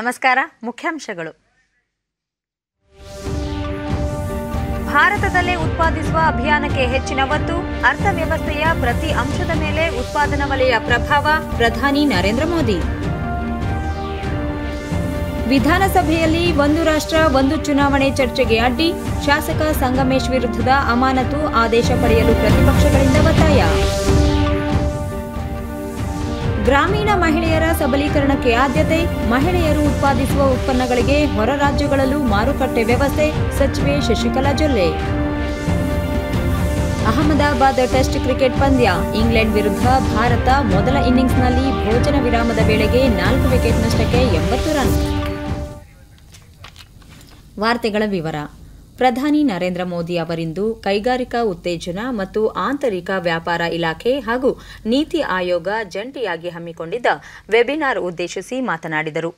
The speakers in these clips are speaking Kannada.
ನಮಸ್ಕಾರ. ಮುಖ್ಯಾಂಶಗಳು. ಭಾರತದಲ್ಲೇ ಉತ್ಪಾದಿಸುವ ಅಭಿಯಾನಕ್ಕೆ ಹೆಚ್ಚಿನ ಒತ್ತು, ಅರ್ಥವ್ಯವಸ್ಥೆಯ ಪ್ರತಿ ಅಂಶದ ಮೇಲೆ ಉತ್ಪಾದನಾ ವಲಯ ಪ್ರಭಾವ, ಪ್ರಧಾನಿ ನರೇಂದ್ರ ಮೋದಿ. ವಿಧಾನಸಭೆಯಲ್ಲಿ ಒಂದು ರಾಷ್ಟ್ರ ಒಂದು ಚುನಾವಣೆ ಚರ್ಚೆಗೆ ಅಡ್ಡಿ, ಶಾಸಕ ಸಂಗಮೇಶ್ ವಿರುದ್ಧದ ಅಮಾನತು ಆದೇಶ ಪಡೆಯಲು ಪ್ರತಿಪಕ್ಷಗಳಿಂದ ಒತ್ತಾಯ. ಗ್ರಾಮೀಣ ಮಹಿಳೆಯರ ಸಬಲೀಕರಣಕ್ಕೆ ಆದ್ಯತೆ, ಮಹಿಳೆಯರು ಉತ್ಪಾದಿಸುವ ಉತ್ಪನ್ನಗಳಿಗೆ ಹೊರ ರಾಜ್ಯಗಳಲ್ಲೂ ಮಾರುಕಟ್ಟೆ ವ್ಯವಸ್ಥೆ, ಸಚಿವೆ ಶಶಿಕಲಾ ಜೊಲ್ಲೆ. ಅಹಮದಾಬಾದ್ ಟೆಸ್ಟ್ ಕ್ರಿಕೆಟ್ ಪಂದ್ಯ, ಇಂಗ್ಲೆಂಡ್ ವಿರುದ್ಧ ಭಾರತ ಮೊದಲ ಇನ್ನಿಂಗ್ಸ್ನಲ್ಲಿ ಭೋಜನ ವಿರಾಮದ ವೇಳೆಗೆ 4 ವಿಕೆಟ್ ನಷ್ಟಕ್ಕೆ 80 ರನ್. ವಾರ್ತೆಗಳ ವಿವರ. ಪ್ರಧಾನಿ ನರೇಂದ್ರ ಮೋದಿ ಅವರಿಂದು ಕೈಗಾರಿಕಾ ಉತ್ತೇಜನ ಮತ್ತು ಆಂತರಿಕ ವ್ಯಾಪಾರ ಇಲಾಖೆ ಹಾಗೂ ನೀತಿ ಆಯೋಗ ಜಂಟಿಯಾಗಿ ಹಮ್ಮಿಕೊಂಡಿದ್ದ ವೆಬಿನಾರ್ ಉದ್ದೇಶಿಸಿ ಮಾತನಾಡಿದರು.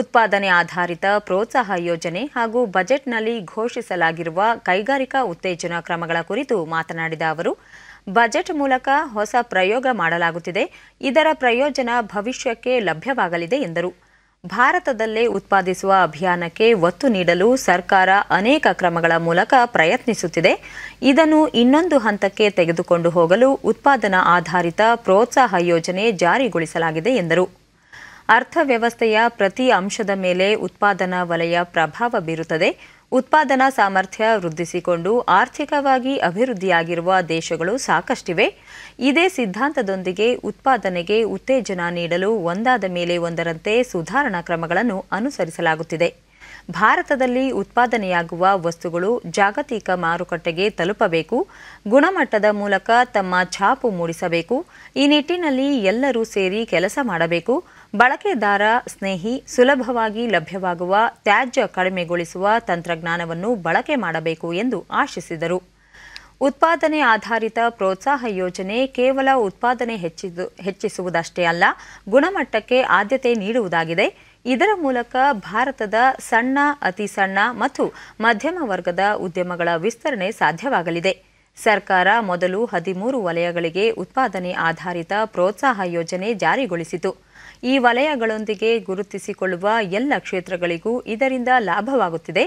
ಉತ್ಪಾದನೆ ಆಧಾರಿತ ಪ್ರೋತ್ಸಾಹ ಯೋಜನೆ ಹಾಗೂ ಬಜೆಟ್ನಲ್ಲಿ ಘೋಷಿಸಲಾಗಿರುವ ಕೈಗಾರಿಕಾ ಉತ್ತೇಜನ ಕ್ರಮಗಳ ಕುರಿತು ಮಾತನಾಡಿದ ಅವರು, ಬಜೆಟ್ ಮೂಲಕ ಹೊಸ ಪ್ರಯೋಗ ಮಾಡಲಾಗುತ್ತಿದೆ, ಇದರ ಪ್ರಯೋಜನ ಭವಿಷ್ಯಕ್ಕೆ ಲಭ್ಯವಾಗಲಿದೆ ಎಂದರು. ಭಾರತದಲ್ಲೇ ಉತ್ಪಾದಿಸುವ ಅಭಿಯಾನಕ್ಕೆ ಒತ್ತು ನೀಡಲು ಸರ್ಕಾರ ಅನೇಕ ಕ್ರಮಗಳ ಮೂಲಕ ಪ್ರಯತ್ನಿಸುತ್ತಿದೆ. ಇದನ್ನು ಇನ್ನೊಂದು ಹಂತಕ್ಕೆ ತೆಗೆದುಕೊಂಡು ಹೋಗಲು ಉತ್ಪಾದನಾ ಆಧಾರಿತ ಪ್ರೋತ್ಸಾಹ ಯೋಜನೆ ಜಾರಿಗೊಳಿಸಲಾಗಿದೆ ಎಂದರು. ಅರ್ಥವ್ಯವಸ್ಥೆಯ ಪ್ರತಿ ಅಂಶದ ಮೇಲೆ ಉತ್ಪಾದನಾ ವಲಯ ಪ್ರಭಾವ ಬೀರುತ್ತದೆ. ಉತ್ಪಾದನಾ ಸಾಮರ್ಥ್ಯ ವೃದ್ಧಿಸಿಕೊಂಡು ಆರ್ಥಿಕವಾಗಿ ಅಭಿವೃದ್ಧಿಯಾಗಿರುವ ದೇಶಗಳು ಸಾಕಷ್ಟಿವೆ. ಇದೇ ಸಿದ್ಧಾಂತದೊಂದಿಗೆ ಉತ್ಪಾದನೆಗೆ ಉತ್ತೇಜನ ನೀಡಲು ಒಂದಾದ ಮೇಲೆ ಒಂದರಂತೆ ಸುಧಾರಣಾ ಕ್ರಮಗಳನ್ನು ಅನುಸರಿಸಲಾಗುತ್ತಿದೆ. ಭಾರತದಲ್ಲಿ ಉತ್ಪಾದನೆಯಾಗುವ ವಸ್ತುಗಳು ಜಾಗತಿಕ ಮಾರುಕಟ್ಟೆಗೆ ತಲುಪಬೇಕು, ಗುಣಮಟ್ಟದ ಮೂಲಕ ತಮ್ಮ ಛಾಪು ಮೂಡಿಸಬೇಕು. ಈ ನಿಟ್ಟಿನಲ್ಲಿ ಎಲ್ಲರೂ ಸೇರಿ ಕೆಲಸ ಮಾಡಬೇಕು. ಬಳಕೆದಾರ ಸ್ನೇಹಿ, ಸುಲಭವಾಗಿ ಲಭ್ಯವಾಗುವ, ತ್ಯಾಜ್ಯ ಕಡಿಮೆಗೊಳಿಸುವ ತಂತ್ರಜ್ಞಾನವನ್ನು ಬಳಕೆ ಮಾಡಬೇಕು ಎಂದು ಆಶಿಸಿದರು. ಉತ್ಪಾದನೆ ಆಧಾರಿತ ಪ್ರೋತ್ಸಾಹ ಯೋಜನೆ ಕೇವಲ ಉತ್ಪಾದನೆ ಹೆಚ್ಚಿಸುವುದಷ್ಟೇ ಅಲ್ಲ, ಗುಣಮಟ್ಟಕ್ಕೆ ಆದ್ಯತೆ ನೀಡುವುದಾಗಿದೆ. ಇದರ ಮೂಲಕ ಭಾರತದ ಸಣ್ಣ, ಅತಿ ಸಣ್ಣ ಮತ್ತು ಮಧ್ಯಮ ವರ್ಗದ ಉದ್ಯಮಗಳ ವಿಸ್ತರಣೆ ಸಾಧ್ಯವಾಗಲಿದೆ. ಸರ್ಕಾರ ಮೊದಲು 13 ವಲಯಗಳಿಗೆ ಉತ್ಪಾದನೆ ಆಧಾರಿತ ಪ್ರೋತ್ಸಾಹ ಯೋಜನೆ ಜಾರಿಗೊಳಿಸಿತು. ಈ ವಲಯಗಳೊಂದಿಗೆ ಗುರುತಿಸಿಕೊಳ್ಳುವ ಎಲ್ಲ ಕ್ಷೇತ್ರಗಳಿಗೂ ಇದರಿಂದ ಲಾಭವಾಗುತ್ತಿದೆ.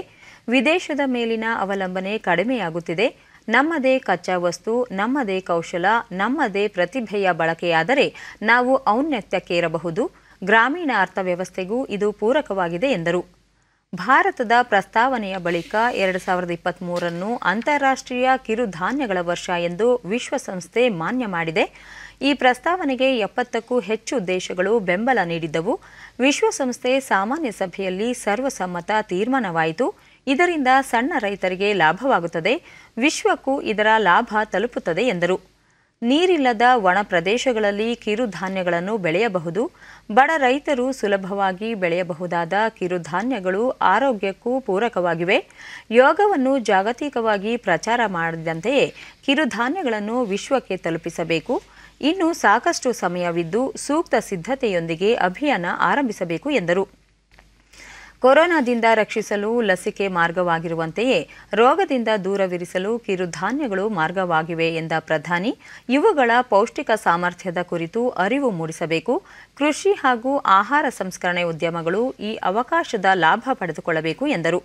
ವಿದೇಶದ ಮೇಲಿನ ಅವಲಂಬನೆ ಕಡಿಮೆಯಾಗುತ್ತಿದೆ. ನಮ್ಮದೇ ಕಚ್ಚಾ ವಸ್ತು, ನಮ್ಮದೇ ಕೌಶಲ, ನಮ್ಮದೇ ಪ್ರತಿಭೆಯ ಬಳಕೆಯಾದರೆ ನಾವು ಔನ್ನತ್ಯಕ್ಕೇರಬಹುದು. ಗ್ರಾಮೀಣ ಅರ್ಥವ್ಯವಸ್ಥೆಗೂ ಇದು ಪೂರಕವಾಗಿದೆ ಎಂದರು. ಭಾರತದ ಪ್ರಸ್ತಾವನೆಯ ಬಳಿಕ 2023 ಅಂತಾರಾಷ್ಟ್ರೀಯ ಕಿರುಧಾನ್ಯಗಳ ವರ್ಷ ಎಂದು ವಿಶ್ವಸಂಸ್ಥೆ ಮಾನ್ಯ ಮಾಡಿದೆ. ಈ ಪ್ರಸ್ತಾವನೆಗೆ 70ಕ್ಕೂ ಹೆಚ್ಚು ದೇಶಗಳು ಬೆಂಬಲ ನೀಡಿದ್ದವು. ವಿಶ್ವಸಂಸ್ಥೆ ಸಾಮಾನ್ಯ ಸಭೆಯಲ್ಲಿ ಸರ್ವಸಮ್ಮತ ತೀರ್ಮಾನವಾಯಿತು. ಇದರಿಂದ ಸಣ್ಣ ರೈತರಿಗೆ ಲಾಭವಾಗುತ್ತದೆ, ವಿಶ್ವಕ್ಕೂ ಇದರ ಲಾಭ ತಲುಪುತ್ತದೆ ಎಂದರು. ನೀರಿಲ್ಲದ ಒಣ ಪ್ರದೇಶಗಳಲ್ಲಿ ಕಿರುಧಾನ್ಯಗಳನ್ನು ಬೆಳೆಯಬಹುದು. ಬಡ ರೈತರು ಸುಲಭವಾಗಿ ಬೆಳೆಯಬಹುದಾದ ಕಿರುಧಾನ್ಯಗಳು ಆರೋಗ್ಯಕ್ಕೂ ಪೂರಕವಾಗಿವೆ. ಯೋಗವನ್ನು ಜಾಗತಿಕವಾಗಿ ಪ್ರಚಾರ ಮಾಡಿದಂತೆಯೇ ಕಿರುಧಾನ್ಯಗಳನ್ನು ವಿಶ್ವಕ್ಕೆ ತಲುಪಿಸಬೇಕು. ಇನ್ನು ಸಾಕಷ್ಟು ಸಮಯವಿದ್ದು ಸೂಕ್ತ ಸಿದ್ಧತೆಯೊಂದಿಗೆ ಅಭಿಯಾನ ಆರಂಭಿಸಬೇಕು ಎಂದರು. ಕೊರೋನಾದಿಂದ ರಕ್ಷಿಸಲು ಲಸಿಕೆ ಮಾರ್ಗವಾಗಿರುವಂತೆಯೇ ರೋಗದಿಂದ ದೂರವಿರಿಸಲು ಕಿರುಧಾನ್ಯಗಳು ಮಾರ್ಗವಾಗಿವೆ ಎಂದ ಪ್ರಧಾನಿ, ಇವುಗಳ ಪೌಷ್ಟಿಕ ಸಾಮರ್ಥ್ಯದ ಕುರಿತು ಅರಿವು ಮೂಡಿಸಬೇಕು. ಕೃಷಿ ಹಾಗೂ ಆಹಾರ ಸಂಸ್ಕರಣೆ ಉದ್ಯಮಗಳು ಈ ಅವಕಾಶದ ಲಾಭ ಪಡೆದುಕೊಳ್ಳಬೇಕು ಎಂದರು.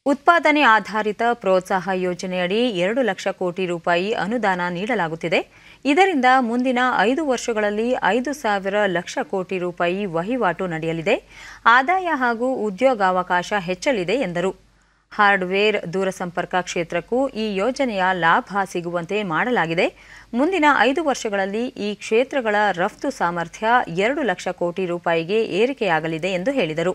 ಉತ್ಪಾದನೆ ಆಧಾರಿತ ಪ್ರೋತ್ಸಾಹ ಯೋಜನೆಯಡಿ 2 ಲಕ್ಷ ಕೋಟಿ ರೂಪಾಯಿ ಅನುದಾನ ನೀಡಲಾಗುತ್ತಿದೆ. ಇದರಿಂದ ಮುಂದಿನ 5 ವರ್ಷಗಳಲ್ಲಿ 5,000 ಲಕ್ಷ ಕೋಟಿ ರೂಪಾಯಿ ವಹಿವಾಟು ನಡೆಯಲಿದೆ. ಆದಾಯ ಹಾಗೂ ಉದ್ಯೋಗಾವಕಾಶ ಹೆಚ್ಚಲಿದೆ ಎಂದರು. ಹಾರ್ಡ್ವೇರ್, ದೂರಸಂಪರ್ಕ ಕ್ಷೇತ್ರಕ್ಕೂ ಈ ಯೋಜನೆಯ ಲಾಭ ಸಿಗುವಂತೆ ಮಾಡಲಾಗಿದೆ. ಮುಂದಿನ 5 ವರ್ಷಗಳಲ್ಲಿ ಈ ಕ್ಷೇತ್ರಗಳ ರಫ್ತು ಸಾಮರ್ಥ್ಯ 2 ಲಕ್ಷ ಕೋಟಿ ರೂಪಾಯಿಗೆ ಏರಿಕೆಯಾಗಲಿದೆ ಎಂದು ಹೇಳಿದರು.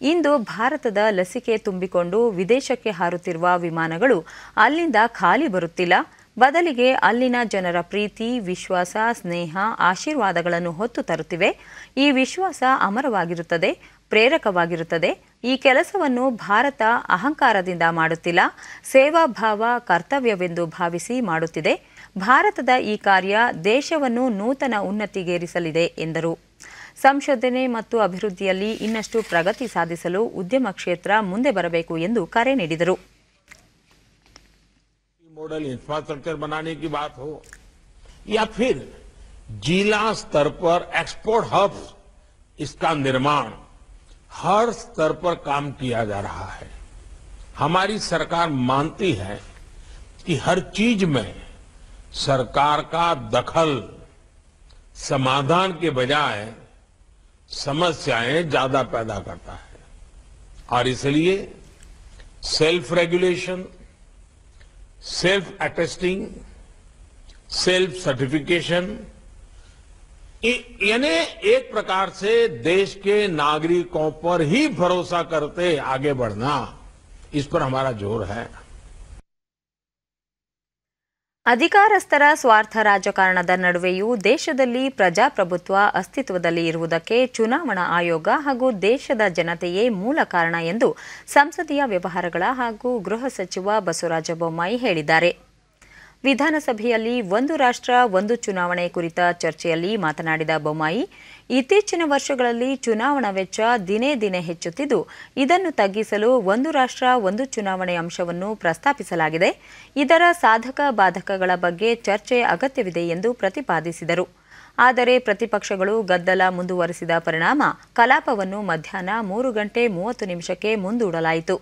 ಇಂದು ಭಾರತದ ಲಸಿಕೆ ತುಂಬಿಕೊಂಡು ವಿದೇಶಕ್ಕೆ ಹಾರುತ್ತಿರುವ ವಿಮಾನಗಳು ಅಲ್ಲಿಂದ ಖಾಲಿ ಬರುತ್ತಿಲ್ಲ. ಬದಲಿಗೆ ಅಲ್ಲಿನ ಜನರ ಪ್ರೀತಿ, ವಿಶ್ವಾಸ, ಸ್ನೇಹ, ಆಶೀರ್ವಾದಗಳನ್ನು ಹೊತ್ತು ತರುತ್ತಿವೆ. ಈ ವಿಶ್ವಾಸ ಅಮರವಾಗಿರುತ್ತದೆ, ಪ್ರೇರಕವಾಗಿರುತ್ತದೆ. ಈ ಕೆಲಸವನ್ನು ಭಾರತ ಅಹಂಕಾರದಿಂದ ಮಾಡುತ್ತಿಲ್ಲ, ಸೇವಾಭಾವ, ಕರ್ತವ್ಯವೆಂದು ಭಾವಿಸಿ ಮಾಡುತ್ತಿದೆ. ಭಾರತದ ಈ ಕಾರ್ಯ ದೇಶವನ್ನು ನೂತನ ಉನ್ನತಿಗೇರಿಸಲಿದೆ ಎಂದರು. ಸಂಶೋಧನೆ ಮತ್ತು ಅಭಿವೃದ್ಧಿಯಲ್ಲಿ ಇನ್ನಷ್ಟು ಪ್ರಗತಿ ಸಾಧಿಸಲು ಉದ್ಯಮ ಕ್ಷೇತ್ರ ಮುಂದೆ ಬರಬೇಕು ಎಂದು ಕರೆ ನೀಡಿದರು. मॉडल इंफ्रास्ट्रक्चर बनाने की बात हो या फिर जिला स्तर पर एक्सपोर्ट हब्स, इसका निर्माण हर स्तर पर काम किया जा रहा है। हमारी सरकार मानती है कि हर चीज में सरकार का दखल समाधान के बजाय समस्याएं ज्यादा पैदा करता है और इसलिए self regulation, self attesting, self certification यानी एक प्रकार से देश के नागरिकों पर ही भरोसा करते आगे बढ़ना, इस पर हमारा जोर है। ಅಧಿಕಾರಸ್ಥರ ಸ್ವಾರ್ಥ ರಾಜಕಾರಣದ ನಡುವೆಯೂ ದೇಶದಲ್ಲಿ ಪ್ರಜಾಪ್ರಭುತ್ವ ಅಸ್ತಿತ್ವದಲ್ಲಿ ಇರುವುದಕ್ಕೆ ಚುನಾವಣಾ ಆಯೋಗ ಹಾಗೂ ದೇಶದ ಜನತೆಯೇ ಮೂಲ ಕಾರಣ ಎಂದು ಸಂಸದೀಯ ವ್ಯವಹಾರಗಳ ಹಾಗೂ ಗೃಹ ಸಚಿವ ಬಸವರಾಜ ಬೊಮ್ಮಾಯಿ ಹೇಳಿದ್ದಾರೆ. ವಿಧಾನಸಭೆಯಲ್ಲಿ ಒಂದು ರಾಷ್ಟ್ರ ಒಂದು ಚುನಾವಣೆ ಕುರಿತ ಚರ್ಚೆಯಲ್ಲಿ ಮಾತನಾಡಿದ ಬೊಮ್ಮಾಯಿ, ಇತ್ತೀಚಿನ ವರ್ಷಗಳಲ್ಲಿ ಚುನಾವಣಾ ವೆಚ್ಚ ದಿನೇ ದಿನೇ ಹೆಚ್ಚುತ್ತಿದ್ದು, ಇದನ್ನು ತಗ್ಗಿಸಲು ಒಂದು ರಾಷ್ಟ್ರ ಒಂದು ಚುನಾವಣೆ ಅಂಶವನ್ನು ಪ್ರಸ್ತಾಪಿಸಲಾಗಿದೆ. ಇದರ ಸಾಧಕ ಬಾಧಕಗಳ ಬಗ್ಗೆ ಚರ್ಚೆ ಅಗತ್ಯವಿದೆ ಎಂದು ಪ್ರತಿಪಾದಿಸಿದರು. ಆದರೆ ಪ್ರತಿಪಕ್ಷಗಳು ಗದ್ದಲ ಮುಂದುವರೆಸಿದ ಪರಿಣಾಮ ಕಲಾಪವನ್ನು ಮಧ್ಯಾಹ್ನ 3:30 ಮುಂದೂಡಲಾಯಿತು.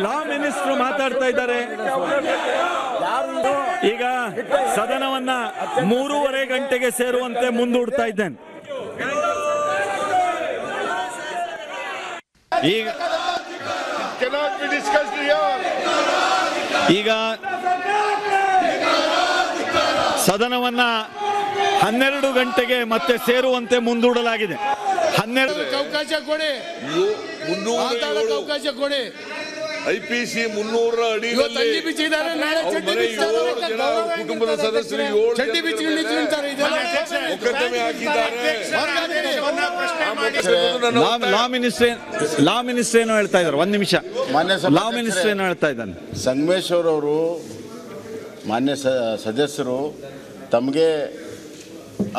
ಲಾ ಮಿನಿಸ್ಟರ್ ಮಾತಾಡ್ತಾ ಇದ್ದಾರೆ. ಈಗ ಸದನವನ್ನ 3:30 ಗಂಟೆಗೆ ಸೇರುವಂತೆ ಮುಂದೂಡ್ತಾ ಇದ್ದೇನೆ. ಈಗ ಸದನವನ್ನ 12 ಗಂಟೆಗೆ ಮತ್ತೆ ಸೇರುವಂತೆ ಮುಂದೂಡಲಾಗಿದೆ. 12 ಅವಕಾಶ ಕೊಡಿ, ಅವಕಾಶ ಕೊಡಿ. ಐಪಿಸಿ 300 ಅಡಿಯಲ್ಲಿ ಕುಟುಂಬದ ಸದಸ್ಯರು ಮೊಕದ್ದಮೆ ಹಾಕಿದ್ದಾರೆ. ಲಾ ಮಿನಿಸ್ಟರ್ ಏನೋ ಹೇಳ್ತಾ ಇದ್ದಾರೆ. ಒಂದು ನಿಮಿಷ, ಲಾ ಮಿನಿಸ್ಟರ್ ಏನೋ ಹೇಳ್ತಾ ಇದ್ದಾನೆ. ಸಂಗಮೇಶ್ವರ್ ಅವರು ಮಾನ್ಯ ಸದಸ್ಯರು ತಮಗೆ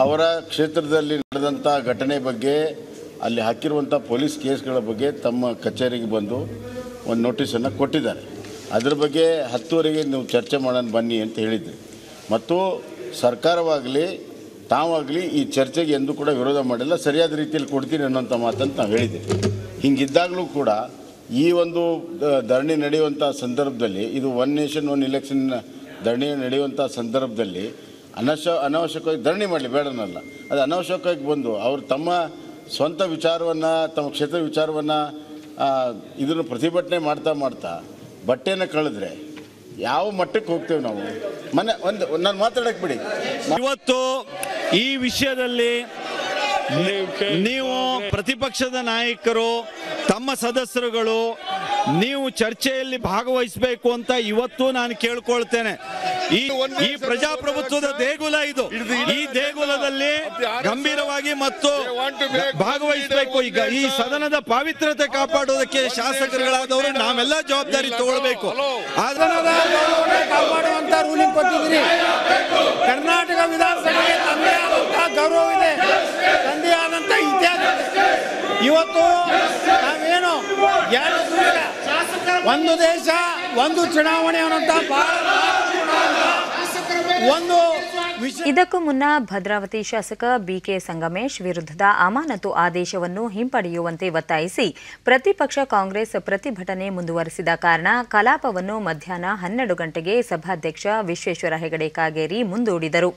ಅವರ ಕ್ಷೇತ್ರದಲ್ಲಿ ನಡೆದಂಥ ಘಟನೆ ಬಗ್ಗೆ, ಅಲ್ಲಿ ಹಾಕಿರುವಂಥ ಪೊಲೀಸ್ ಕೇಸ್ಗಳ ಬಗ್ಗೆ ತಮ್ಮ ಕಚೇರಿಗೆ ಬಂದು ಒಂದು ನೋಟಿಸನ್ನು ಕೊಟ್ಟಿದ್ದಾರೆ. ಅದರ ಬಗ್ಗೆ 10:30ಗೆ ನೀವು ಚರ್ಚೆ ಮಾಡೋಣ ಬನ್ನಿ ಅಂತ ಹೇಳಿದ್ರಿ. ಮತ್ತು ಸರ್ಕಾರವಾಗಲಿ ತಾವಾಗಲಿ ಈ ಚರ್ಚೆಗೆ ಎಂದೂ ಕೂಡ ವಿರೋಧ ಮಾಡಿಲ್ಲ, ಸರಿಯಾದ ರೀತಿಯಲ್ಲಿ ಕೊಡ್ತೀನಿ ಅನ್ನೋಂಥ ಮಾತಂತ ನಾವು ಹೇಳಿದ್ದೀವಿ. ಹಿಂಗಿದ್ದಾಗಲೂ ಕೂಡ ಈ ಒಂದು ಧರಣಿ ನಡೆಯುವಂಥ ಸಂದರ್ಭದಲ್ಲಿ, ಇದು ಒನ್ ನೇಷನ್ ಒನ್ ಇಲೆಕ್ಷನ್ ಧರಣಿ ನಡೆಯುವಂಥ ಸಂದರ್ಭದಲ್ಲಿ ಅನಾವಶ್ಯಕವಾಗಿ ಧರಣಿ ಮಾಡಲಿ, ಬೇಡನಲ್ಲ, ಅದು ಅನಾವಶ್ಯಕವಾಗಿ ಬಂದು ಅವರು ತಮ್ಮ ಸ್ವಂತ ವಿಚಾರವನ್ನು, ತಮ್ಮ ಕ್ಷೇತ್ರ ವಿಚಾರವನ್ನು ಇದನ್ನು ಪ್ರತಿಭಟನೆ ಮಾಡ್ತಾ ಬಟ್ಟೆನ ಕಳೆದ್ರೆ ಯಾವ ಮಟ್ಟಕ್ಕೆ ಹೋಗ್ತೇವೆ ನಾವು? ನಾನು ಮಾತಾಡಕ್ಕೆ ಬಿಡಿ. ಇವತ್ತು ಈ ವಿಷಯದಲ್ಲಿ ನೀವು ಪ್ರತಿಪಕ್ಷದ ನಾಯಕರು, ತಮ್ಮ ಸದಸ್ಯರುಗಳು ನೀವು ಚರ್ಚೆಯಲ್ಲಿ ಭಾಗವಹಿಸಬೇಕು ಅಂತ ಇವತ್ತು ನಾನು ಕೇಳ್ಕೊಳ್ತೇನೆ. ಈ ಪ್ರಜಾಪ್ರಭುತ್ವದ ದೇಗುಲ ಇದು. ಈ ದೇಗುಲದಲ್ಲಿ ಗಂಭೀರವಾಗಿ ಮತ್ತು ಭಾಗವಹಿಸಬೇಕು. ಈಗ ಈ ಸದನದ ಪಾವಿತ್ರ್ಯತೆ ಕಾಪಾಡುವುದಕ್ಕೆ ಶಾಸಕರುಗಳಾದವರು ನಾವೆಲ್ಲ ಜವಾಬ್ದಾರಿ ತಗೊಳ್ಬೇಕು. ಕಾಪಾಡುವಂತ ರೂಲಿಂಗ್ ಕೊಟ್ಟಿದ್ರಿ. ಕರ್ನಾಟಕ ವಿಧಾನಸಭೆಗೆ ತಂದೆ ಆದಂತಹ ಗೌರವ ಇದೆ, ತಂದೆ ಆದಂತ ಇತಿಹಾಸ. ಇವತ್ತು ನಾವೇನು ಒಂದು ದೇಶ ಒಂದು ಚುನಾವಣೆ ಅನ್ನೋಂತ ಒಂದು ಇದಕ್ಕೂ ಮುನ್ನ ಭದ್ರಾವತಿ ಶಾಸಕ ಬಿಕೆ ಸಂಗಮೇಶ್ ವಿರುದ್ಧದ ಅಮಾನತು ಆದೇಶವನ್ನು ಹಿಂಪಡೆಯುವಂತೆ ಒತ್ತಾಯಿಸಿ ಪ್ರತಿಪಕ್ಷ ಕಾಂಗ್ರೆಸ್ ಪ್ರತಿಭಟನೆ ಮುಂದುವರೆಸಿದ ಕಾರಣ ಕಲಾಪವನ್ನು ಮಧ್ಯಾಹ್ನ 12 ಗಂಟೆಗೆ ಸಭಾಧ್ಯಕ್ಷ ವಿಶ್ವೇಶ್ವರ ಹೆಗಡೆ ಕಾಗೇರಿ ಮುಂದೂಡಿದರು.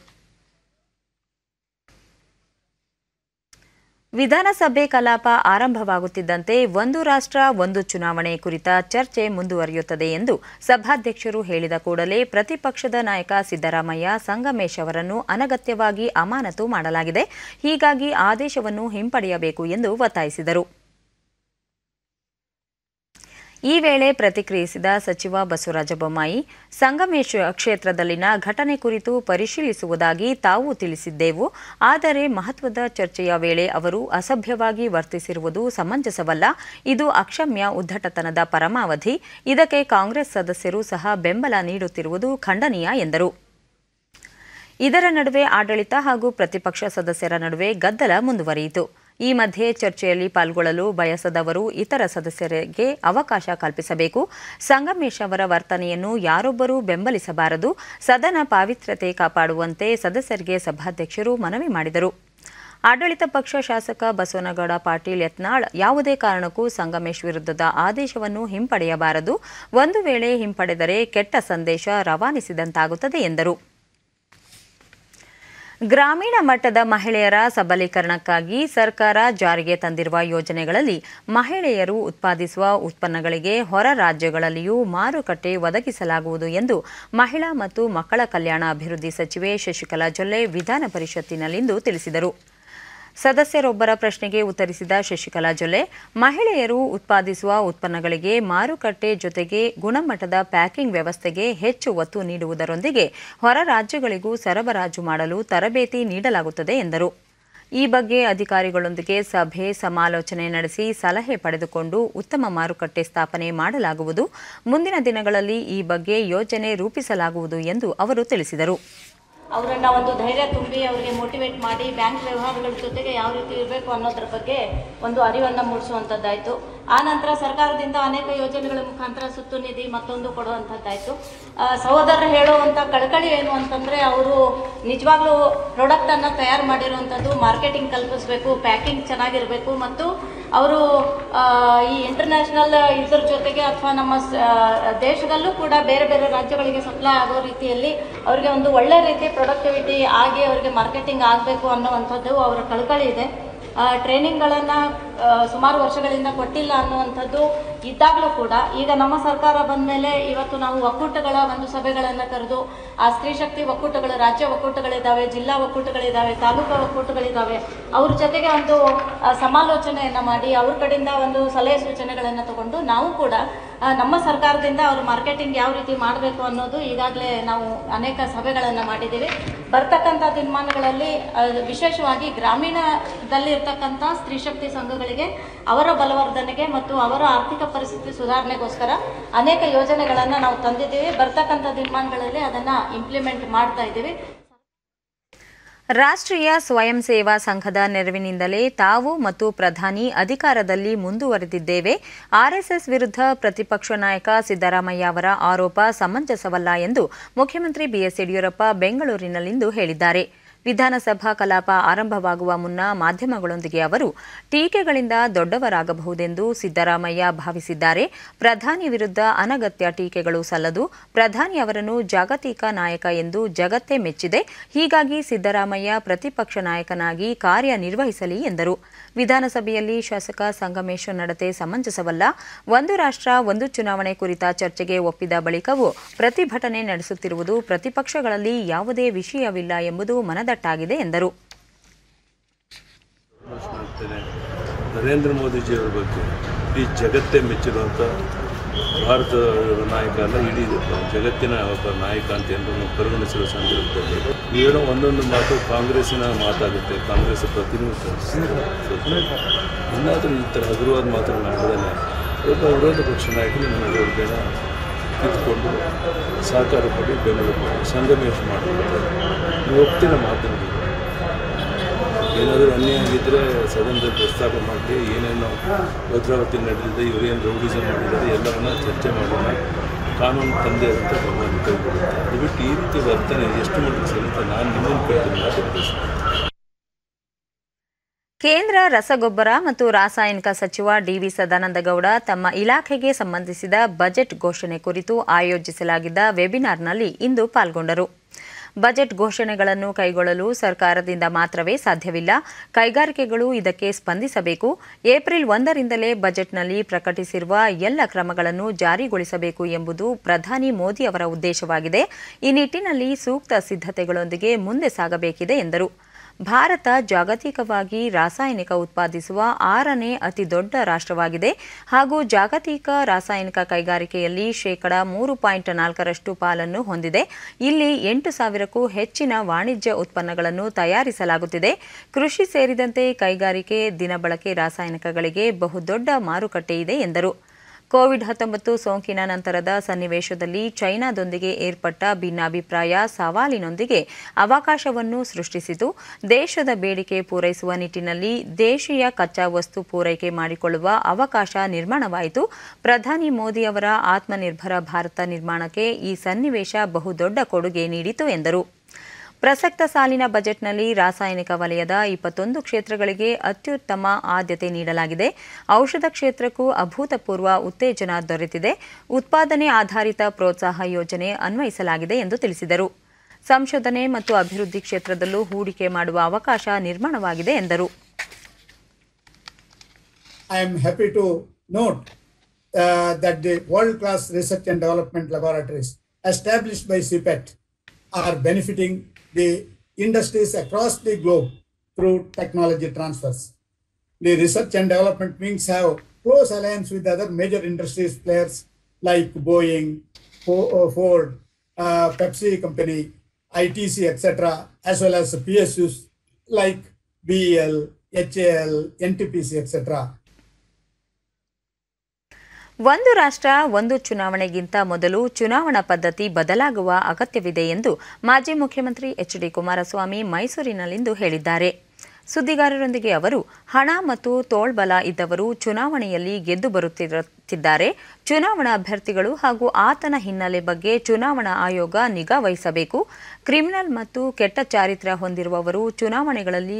ವಿಧಾನಸಭೆ ಕಲಾಪ ಆರಂಭವಾಗುತ್ತಿದ್ದಂತೆ ಒಂದು ರಾಷ್ಟ್ರ ಒಂದು ಚುನಾವಣೆ ಕುರಿತ ಚರ್ಚೆ ಮುಂದುವರಿಯುತ್ತದೆ ಎಂದು ಸಭಾಧ್ಯಕ್ಷರು ಹೇಳಿದ ಕೂಡಲೇ ಪ್ರತಿಪಕ್ಷದ ನಾಯಕ ಸಿದ್ದರಾಮಯ್ಯ ಸಂಗಮೇಶ್ ಅವರನ್ನು ಅನಗತ್ಯವಾಗಿ ಅಮಾನತು ಮಾಡಲಾಗಿದೆ, ಹೀಗಾಗಿ ಆದೇಶವನ್ನು ಹಿಂಪಡೆಯಬೇಕು ಎಂದು ಒತ್ತಾಯಿಸಿದರು. ಈ ವೇಳೆ ಪ್ರತಿಕ್ರಿಯಿಸಿದ ಸಚಿವ ಬಸವರಾಜ ಬೊಮ್ಮಾಯಿ, ಸಂಗಮೇಶ್ ಕ್ಷೇತ್ರದಲ್ಲಿನ ಘಟನೆ ಕುರಿತು ಪರಿಶೀಲಿಸುವುದಾಗಿ ತಾವು ತಿಳಿಸಿದ್ದೆವು. ಆದರೆ ಮಹತ್ವದ ಚರ್ಚೆಯ ವೇಳೆ ಅವರು ಅಸಭ್ಯವಾಗಿ ವರ್ತಿಸಿರುವುದು ಸಮಂಜಸವಲ್ಲ. ಇದು ಅಕ್ಷಮ್ಯ ಉದ್ದಟತನದ ಪರಮಾವಧಿ. ಇದಕ್ಕೆ ಕಾಂಗ್ರೆಸ್ ಸದಸ್ಯರು ಸಹ ಬೆಂಬಲ ನೀಡುತ್ತಿರುವುದು ಖಂಡನೀಯ ಎಂದರು. ಇದರ ನಡುವೆ ಆಡಳಿತ ಹಾಗೂ ಪ್ರತಿಪಕ್ಷ ಸದಸ್ಯರ ನಡುವೆ ಗದ್ದಲ ಮುಂದುವರಿಯಿತು. ಈ ಮಧ್ಯೆ ಚರ್ಚೆಯಲ್ಲಿ ಪಾಲ್ಗೊಳ್ಳಲು ಬಯಸದವರು ಇತರ ಸದಸ್ಯರಿಗೆ ಅವಕಾಶ ಕಲ್ಪಿಸಬೇಕು. ಸಂಗಮೇಶ್ ಅವರ ವರ್ತನೆಯನ್ನು ಯಾರೊಬ್ಬರೂ ಬೆಂಬಲಿಸಬಾರದು. ಸದನ ಪಾವಿತ್ರ್ಯತೆ ಕಾಪಾಡುವಂತೆ ಸದಸ್ಯರಿಗೆ ಸಭಾಧ್ಯಕ್ಷರು ಮನವಿ ಮಾಡಿದರು. ಆಡಳಿತ ಪಕ್ಷ ಶಾಸಕ ಬಸವನಗೌಡ ಪಾಟೀಲ್ ಯತ್ನಾಳ್ ಯಾವುದೇ ಕಾರಣಕ್ಕೂ ಸಂಗಮೇಶ್ ವಿರುದ್ಧದ ಆದೇಶವನ್ನು ಹಿಂಪಡೆಯಬಾರದು. ಒಂದು ವೇಳೆ ಹಿಂಪಡೆದರೆ ಕೆಟ್ಟ ಸಂದೇಶ ರವಾನಿಸಿದಂತಾಗುತ್ತದೆ ಎಂದರು. ಗ್ರಾಮೀಣ ಮಟ್ಟದ ಮಹಿಳೆಯರ ಸಬಲೀಕರಣಕ್ಕಾಗಿ ಸರ್ಕಾರ ಜಾರಿಗೆ ತಂದಿರುವ ಯೋಜನೆಗಳಲ್ಲಿ ಮಹಿಳೆಯರು ಉತ್ಪಾದಿಸುವ ಉತ್ಪನ್ನಗಳಿಗೆ ಹೊರ ರಾಜ್ಯಗಳಲ್ಲಿಯೂ ಮಾರುಕಟ್ಟೆ ಒದಗಿಸಲಾಗುವುದು ಎಂದು ಮಹಿಳಾ ಮತ್ತು ಮಕ್ಕಳ ಕಲ್ಯಾಣ ಅಭಿವೃದ್ಧಿ ಸಚಿವೆ ಶಶಿಕಲಾ ಜೊಲ್ಲೆ ವಿಧಾನ ಪರಿಷತ್ತಿನಲ್ಲಿಂದು ತಿಳಿಸಿದರು. ಸದಸ್ಯರೊಬ್ಬರ ಪ್ರಶ್ನೆಗೆ ಉತ್ತರಿಸಿದ ಶಶಿಕಲಾ ಜೊಲ್ಲೆ, ಮಹಿಳೆಯರು ಉತ್ಪಾದಿಸುವ ಉತ್ಪನ್ನಗಳಿಗೆ ಮಾರುಕಟ್ಟೆ ಜೊತೆಗೆ ಗುಣಮಟ್ಟದ ಪ್ಯಾಕಿಂಗ್ ವ್ಯವಸ್ಥೆಗೆ ಹೆಚ್ಚು ಒತ್ತು ನೀಡುವುದರೊಂದಿಗೆ ಹೊರ ರಾಜ್ಯಗಳಿಗೂ ಸರಬರಾಜು ಮಾಡಲು ತರಬೇತಿ ನೀಡಲಾಗುತ್ತದೆ ಎಂದರು. ಈ ಬಗ್ಗೆ ಅಧಿಕಾರಿಗಳೊಂದಿಗೆ ಸಭೆ ಸಮಾಲೋಚನೆ ನಡೆಸಿ ಸಲಹೆ ಪಡೆದುಕೊಂಡು ಉತ್ತಮ ಮಾರುಕಟ್ಟೆ ಸ್ಥಾಪನೆ ಮಾಡಲಾಗುವುದು. ಮುಂದಿನ ದಿನಗಳಲ್ಲಿ ಈ ಬಗ್ಗೆ ಯೋಜನೆ ರೂಪಿಸಲಾಗುವುದು ಎಂದು ಅವರು ತಿಳಿಸಿದರು. ಅವರನ್ನು ಒಂದು ಧೈರ್ಯ ತುಂಬಿ ಅವರಿಗೆ ಮೋಟಿವೇಟ್ ಮಾಡಿ ಬ್ಯಾಂಕ್ ವ್ಯವಹಾರಗಳ ಜೊತೆಗೆ ಯಾವ ರೀತಿ ಇರಬೇಕು ಅನ್ನೋದ್ರ ಬಗ್ಗೆ ಒಂದು ಅರಿವನ್ನು ಮೂಡಿಸುವಂಥದ್ದಾಯಿತು. ಆ ನಂತರ ಸರ್ಕಾರದಿಂದ ಅನೇಕ ಯೋಜನೆಗಳ ಮುಖಾಂತರ ಸುತ್ತು ನಿಧಿ ಮತ್ತೊಂದು ಕೊಡುವಂಥದ್ದಾಯಿತು. ಸಹೋದರರು ಹೇಳುವಂಥ ಕಳಕಳಿ ಏನು ಅಂತಂದರೆ, ಅವರು ನಿಜವಾಗ್ಲೂ ಪ್ರಾಡಕ್ಟನ್ನು ತಯಾರು ಮಾಡಿರುವಂಥದ್ದು ಮಾರ್ಕೆಟಿಂಗ್ ಕಲ್ಪಿಸಬೇಕು, ಪ್ಯಾಕಿಂಗ್ ಚೆನ್ನಾಗಿರಬೇಕು ಮತ್ತು ಅವರು ಈ ಇಂಟರ್ನ್ಯಾಷನಲ್ ಇದ್ರ ಜೊತೆಗೆ ಅಥವಾ ನಮ್ಮ ದೇಶದಲ್ಲೂ ಕೂಡ ಬೇರೆ ಬೇರೆ ರಾಜ್ಯಗಳಿಗೆ ಸಪ್ಲೈ ಆಗೋ ರೀತಿಯಲ್ಲಿ ಅವರಿಗೆ ಒಂದು ಒಳ್ಳೆ ರೀತಿ ಪ್ರೊಡಕ್ಟಿವಿಟಿ ಆಗಿ ಅವರಿಗೆ ಮಾರ್ಕೆಟಿಂಗ್ ಆಗಬೇಕು ಅನ್ನುವಂಥದ್ದು ಅವರ ಕಳಕಳಿ ಇದೆ. ಟ್ರೈನಿಂಗ್ಗಳನ್ನು ಸುಮಾರು ವರ್ಷಗಳಿಂದ ಕೊಟ್ಟಿಲ್ಲ ಅನ್ನುವಂಥದ್ದು ಇದ್ದಾಗಲೂ ಕೂಡ ಈಗ ನಮ್ಮ ಸರ್ಕಾರ ಬಂದ ಮೇಲೆ ಇವತ್ತು ನಾವು ಒಕ್ಕೂಟಗಳ ಒಂದು ಸಭೆಗಳನ್ನು ಕರೆದು ಆ ಸ್ತ್ರೀ ಶಕ್ತಿ ಒಕ್ಕೂಟಗಳು, ರಾಜ್ಯ ಒಕ್ಕೂಟಗಳಿದ್ದಾವೆ, ಜಿಲ್ಲಾ ಒಕ್ಕೂಟಗಳಿದ್ದಾವೆ, ತಾಲೂಕಾ ಒಕ್ಕೂಟಗಳಿದ್ದಾವೆ, ಅವ್ರ ಜೊತೆಗೆ ಒಂದು ಸಮಾಲೋಚನೆಯನ್ನು ಮಾಡಿ ಅವ್ರ ಕಡೆಯಿಂದ ಒಂದು ಸಲಹೆ ಸೂಚನೆಗಳನ್ನು ತಗೊಂಡು ನಾವು ಕೂಡ ನಮ್ಮ ಸರ್ಕಾರದಿಂದ ಅವರು ಮಾರ್ಕೆಟಿಂಗ್ ಯಾವ ರೀತಿ ಮಾಡಬೇಕು ಅನ್ನೋದು ಈಗಾಗಲೇ ನಾವು ಅನೇಕ ಸಭೆಗಳನ್ನು ಮಾಡಿದ್ದೀವಿ. ಬರ್ತಕ್ಕಂಥ ದಿನಮಾನಗಳಲ್ಲಿ ವಿಶೇಷವಾಗಿ ಗ್ರಾಮೀಣದಲ್ಲಿರ್ತಕ್ಕಂಥ ಸ್ತ್ರೀ ಶಕ್ತಿ ಸಂಘಗಳಿಗೆ ಅವರ ಬಲವರ್ಧನೆಗೆ ಮತ್ತು ಅವರ ಆರ್ಥಿಕ ಪರಿಸ್ಥಿತಿ ಸುಧಾರಣೆಗೋಸ್ಕರ ಅನೇಕ ಯೋಜನೆಗಳನ್ನು ನಾವು ತಂದಿದ್ದೀವಿ. ಬರ್ತಕ್ಕಂಥ ದಿನಮಾನಗಳಲ್ಲಿ ಅದನ್ನು ಇಂಪ್ಲಿಮೆಂಟ್ ಮಾಡ್ತಾ ಇದ್ದೀವಿ. ರಾಷ್ಟ್ರೀಯ ಸ್ವಯಂ ಸೇವಾ ಸಂಘದ ನೆರವಿನಿಂದಲೇ ತಾವು ಮತ್ತು ಪ್ರಧಾನಿ ಅಧಿಕಾರದಲ್ಲಿ ಮುಂದುವರೆದಿದ್ದೇವೆ. ಆರ್ಎಸ್ಎಸ್ ವಿರುದ್ಧ ಪ್ರತಿಪಕ್ಷ ನಾಯಕ ಸಿದ್ದರಾಮಯ್ಯ ಅವರ ಆರೋಪ ಸಮಂಜಸವಲ್ಲ ಎಂದು ಮುಖ್ಯಮಂತ್ರಿ ಬಿಎಸ್ ಯಡಿಯೂರಪ್ಪ ಬೆಂಗಳೂರಿನಲ್ಲಿಂದು ಹೇಳಿದ್ದಾರೆ. ವಿಧಾನಸಭಾ ಕಲಾಪ ಆರಂಭವಾಗುವ ಮುನ್ನ ಮಾಧ್ಯಮಗಳೊಂದಿಗೆ ಅವರು ಟೀಕೆಗಳಿಂದ ದೊಡ್ಡವರಾಗಬಹುದೆಂದು ಸಿದ್ದರಾಮಯ್ಯ ಭಾವಿಸಿದ್ದಾರೆ. ಪ್ರಧಾನಿ ವಿರುದ್ಧ ಅನಗತ್ಯ ಟೀಕೆಗಳು ಸಲ್ಲದು. ಪ್ರಧಾನಿ ಅವರನ್ನು ಜಾಗತಿಕ ನಾಯಕ ಎಂದು ಜಗತ್ತೇ ಮೆಚ್ಚಿದೆ. ಹೀಗಾಗಿ ಸಿದ್ದರಾಮಯ್ಯ ಪ್ರತಿಪಕ್ಷ ನಾಯಕನಾಗಿ ಕಾರ್ಯನಿರ್ವಹಿಸಲಿ ಎಂದರು. ವಿಧಾನಸಭೆಯಲ್ಲಿ ಶಾಸಕ ಸಂಗಮೇಶ್ ನಡತೆ ಸಮಂಜಸವಲ್ಲ. ಒಂದು ರಾಷ್ಟ್ರ ಒಂದು ಚುನಾವಣೆ ಕುರಿತ ಚರ್ಚೆಗೆ ಒಪ್ಪಿದ ಬಳಿಕವೂ ಪ್ರತಿಭಟನೆ ನಡೆಸುತ್ತಿರುವುದು ಪ್ರತಿಪಕ್ಷಗಳಲ್ಲಿ ಯಾವುದೇ ವಿಷಯವಿಲ್ಲ ಎಂಬುದು ಮನದಟ್ಟಾಗಿದೆ ಎಂದರು. ನರೇಂದ್ರ ಮೋದಿಜಿಯವರ ಬಗ್ಗೆ ಇಡೀ ಜಗತ್ತೇ ಮೆಚ್ಚಿರುವಂಥ ಭಾರತದ ನಾಯಕ ಅಲ್ಲ, ಇಡೀ ಜಗತ್ತಿನ ಒಬ್ಬ ನಾಯಕ ಅಂತ ಎಲ್ಲರೂ ಪರಿಗಣಿಸಿರುವ ಸಂದರ್ಭದಲ್ಲಿ ನೀವೇನೋ ಒಂದೊಂದು ಮಾತು ಕಾಂಗ್ರೆಸ್ಸಿನ ಮಾತಾಗುತ್ತೆ, ಕಾಂಗ್ರೆಸ್ ಪ್ರತಿನಿಧಿ ಇನ್ನಾದರೂ ಈ ಥರ ಹಗುರವಾದ ಮಾತನಾಡೋದನ್ನೇ ಒಬ್ಬ ವಿರೋಧ ಪಕ್ಷ ನಾಯಕರು ನಿಮಗೆ ಬೇಡ ಕಿತ್ಕೊಂಡು ಸಹಕಾರ ಕೊಡಿ, ಬೆಂಬಲ ಕೊಡಿ, ಸಂಗಮೇಶ ಮಾಡಿಬಿಡ್ತಾರೆ. ನೀವು ಒಪ್ತಿನ ಮಾತನಾಡಿ. ಏನಾದರೂ ಅನ್ಯಾಯ ಆಗಿದ್ದರೆ ಸದನದಲ್ಲಿ ಪ್ರಸ್ತಾಪ ಮಾಡಿ, ಏನೇನೋ ಭದ್ರಾವತಿ ನಡೆದಿದೆ, ಇವರೇನು ರೌಡಿಸಮ್ ಮಾಡಿದ್ದಾರೆ ಎಲ್ಲವನ್ನ ಚರ್ಚೆ ಮಾಡೋಣ, ಕಾನೂನು ತಂದೆ ಅಂತ ಭಗವಂತ ಕೈಗೊಳ್ಳುತ್ತೆ. ಅದು ಬಿಟ್ಟು ಈ ರೀತಿ ವರ್ತನೆ ಎಷ್ಟು ಮಟ್ಟಿಗೆ ಸರಿತ ನಾನು ನಿಮ್ಮನ್ನು ಕೇಳ್ತೀನಿ. ಕೇಂದ್ರ ರಸಗೊಬ್ಬರ ಮತ್ತು ರಾಸಾಯನಿಕ ಸಚಿವ ಡಿವಿ ಸದಾನಂದಗೌಡ ತಮ್ಮ ಇಲಾಖೆಗೆ ಸಂಬಂಧಿಸಿದ ಬಜೆಟ್ ಘೋಷಣೆ ಕುರಿತು ಆಯೋಜಿಸಲಾಗಿದ್ದ ವೆಬಿನಾರ್ನಲ್ಲಿ ಇಂದು ಪಾಲ್ಗೊಂಡರು. ಬಜೆಟ್ ಘೋಷಣೆಗಳನ್ನು ಕೈಗೊಳ್ಳಲು ಸರ್ಕಾರದಿಂದ ಮಾತ್ರವೇ ಸಾಧ್ಯವಿಲ್ಲ. ಕೈಗಾರಿಕೆಗಳು ಇದಕ್ಕೆ ಸ್ಪಂದಿಸಬೇಕು. ಏಪ್ರಿಲ್ 1ರಿಂದಲೇ ಬಜೆಟ್ನಲ್ಲಿ ಪ್ರಕಟಿಸಿರುವ ಎಲ್ಲ ಕ್ರಮಗಳನ್ನು ಜಾರಿಗೊಳಿಸಬೇಕು ಎಂಬುದು ಪ್ರಧಾನಿ ಮೋದಿ ಅವರ ಉದ್ದೇಶವಾಗಿದೆ. ಈ ನಿಟ್ಟಿನಲ್ಲಿ ಸೂಕ್ತ ಸಿದ್ಧತೆಗಳೊಂದಿಗೆ ಮುಂದೆ ಸಾಗಬೇಕಿದೆ ಎಂದರು. ಭಾರತ ಜಾಗತಿಕವಾಗಿ ರಾಸಾಯನಿಕ ಉತ್ಪಾದಿಸುವ 6ನೇ ಅತಿದೊಡ್ಡ ರಾಷ್ಟ್ರವಾಗಿದೆ ಹಾಗೂ ಜಾಗತಿಕ ರಾಸಾಯನಿಕ ಕೈಗಾರಿಕೆಯಲ್ಲಿ ಶೇಕಡಾ 3.4ರಷ್ಟು ಪಾಲನ್ನು ಹೊಂದಿದೆ. ಇಲ್ಲಿ 8,000ಕ್ಕೂ ಹೆಚ್ಚಿನ ವಾಣಿಜ್ಯ ಉತ್ಪನ್ನಗಳನ್ನು ತಯಾರಿಸಲಾಗುತ್ತಿದೆ. ಕೃಷಿ ಸೇರಿದಂತೆ ಕೈಗಾರಿಕೆ ದಿನಬಳಕೆ ರಾಸಾಯನಿಕಗಳಿಗೆ ಬಹುದೊಡ್ಡ ಮಾರುಕಟ್ಟೆ ಇದೆ ಎಂದರು. ಕೋವಿಡ್-19 ಸೋಂಕಿನ ನಂತರದ ಸನ್ನಿವೇಶದಲ್ಲಿ ಚೈನಾದೊಂದಿಗೆ ಏರ್ಪಟ್ಟ ಭಿನ್ನಾಭಿಪ್ರಾಯ ಸವಾಲಿನೊಂದಿಗೆ ಅವಕಾಶವನ್ನು ಸೃಷ್ಟಿಸಿತು. ದೇಶದ ಬೇಡಿಕೆ ಪೂರೈಸುವ ನಿಟ್ಟಿನಲ್ಲಿ ದೇಶೀಯ ಕಚ್ಚಾ ವಸ್ತು ಪೂರೈಕೆ ಮಾಡಿಕೊಳ್ಳುವ ಅವಕಾಶ ನಿರ್ಮಾಣವಾಯಿತು. ಪ್ರಧಾನಿ ಮೋದಿ ಅವರ ಆತ್ಮನಿರ್ಭರ ಭಾರತ ನಿರ್ಮಾಣಕ್ಕೆ ಈ ಸನ್ನಿವೇಶ ಬಹುದೊಡ್ಡ ಕೊಡುಗೆ ನೀಡಿತು ಎಂದರು. ಪ್ರಸಕ್ತ ಸಾಲಿನ ಬಜೆಟ್ನಲ್ಲಿ ರಾಸಾಯನಿಕ ವಲಯದ 21 ಕ್ಷೇತ್ರಗಳಿಗೆ ಅತ್ಯುತ್ತಮ ಆದ್ಯತೆ ನೀಡಲಾಗಿದೆ. ಔಷಧ ಕ್ಷೇತ್ರಕ್ಕೂ ಅಭೂತಪೂರ್ವ ಉತ್ತೇಜನ ದೊರೆತಿದೆ. ಉತ್ಪಾದನೆ ಆಧಾರಿತ ಪ್ರೋತ್ಸಾಹ ಯೋಜನೆ ಅನ್ವಯಿಸಲಾಗಿದೆ ಎಂದು ತಿಳಿಸಿದರು. ಸಂಶೋಧನೆ ಮತ್ತು ಅಭಿವೃದ್ಧಿ ಕ್ಷೇತ್ರದಲ್ಲೂ ಹೂಡಿಕೆ ಮಾಡುವ ಅವಕಾಶ ನಿರ್ಮಾಣವಾಗಿದೆ ಎಂದರು. I am happy to note that the world-class research and development laboratories established by CPET are benefiting the industries across the globe through technology transfers. The research and development wings have close alliance with other major industries players like Boeing, Ford, Pepsi company, ITC, etc., as well as PSUs like BEL, HAL, NTPC, etc. ಒಂದು ರಾಷ್ಟ್ರ ಒಂದು ಚುನಾವಣೆಗಿಂತ ಮೊದಲು ಚುನಾವಣಾ ಪದ್ಧತಿ ಬದಲಾಗುವ ಅಗತ್ಯವಿದೆ ಎಂದು ಮಾಜಿ ಮುಖ್ಯಮಂತ್ರಿ ಎಚ್.ಡಿ. ಕುಮಾರಸ್ವಾಮಿ ಮೈಸೂರಿನಲ್ಲಿಂದು ಹೇಳಿದ್ದಾರೆ. ಸುದ್ದಿಗಾರರೊಂದಿಗೆ ಅವರು, ಹಣ ಮತ್ತು ತೋಳ್ಬಲ ಇದ್ದವರು ಚುನಾವಣೆಯಲ್ಲಿ ಗೆದ್ದು ಬರುತ್ತಿದ್ದಾರೆ. ಚುನಾವಣಾ ಅಭ್ಯರ್ಥಿಗಳು ಹಾಗೂ ಆತನ ಹಿನ್ನೆಲೆ ಬಗ್ಗೆ ಚುನಾವಣಾ ಆಯೋಗ ನಿಗಾ ವಹಿಸಬೇಕು. ಕ್ರಿಮಿನಲ್ ಮತ್ತು ಕೆಟ್ಟ ಚಾರಿತ್ರ್ಯ ಹೊಂದಿರುವವರು ಚುನಾವಣೆಗಳಲ್ಲಿ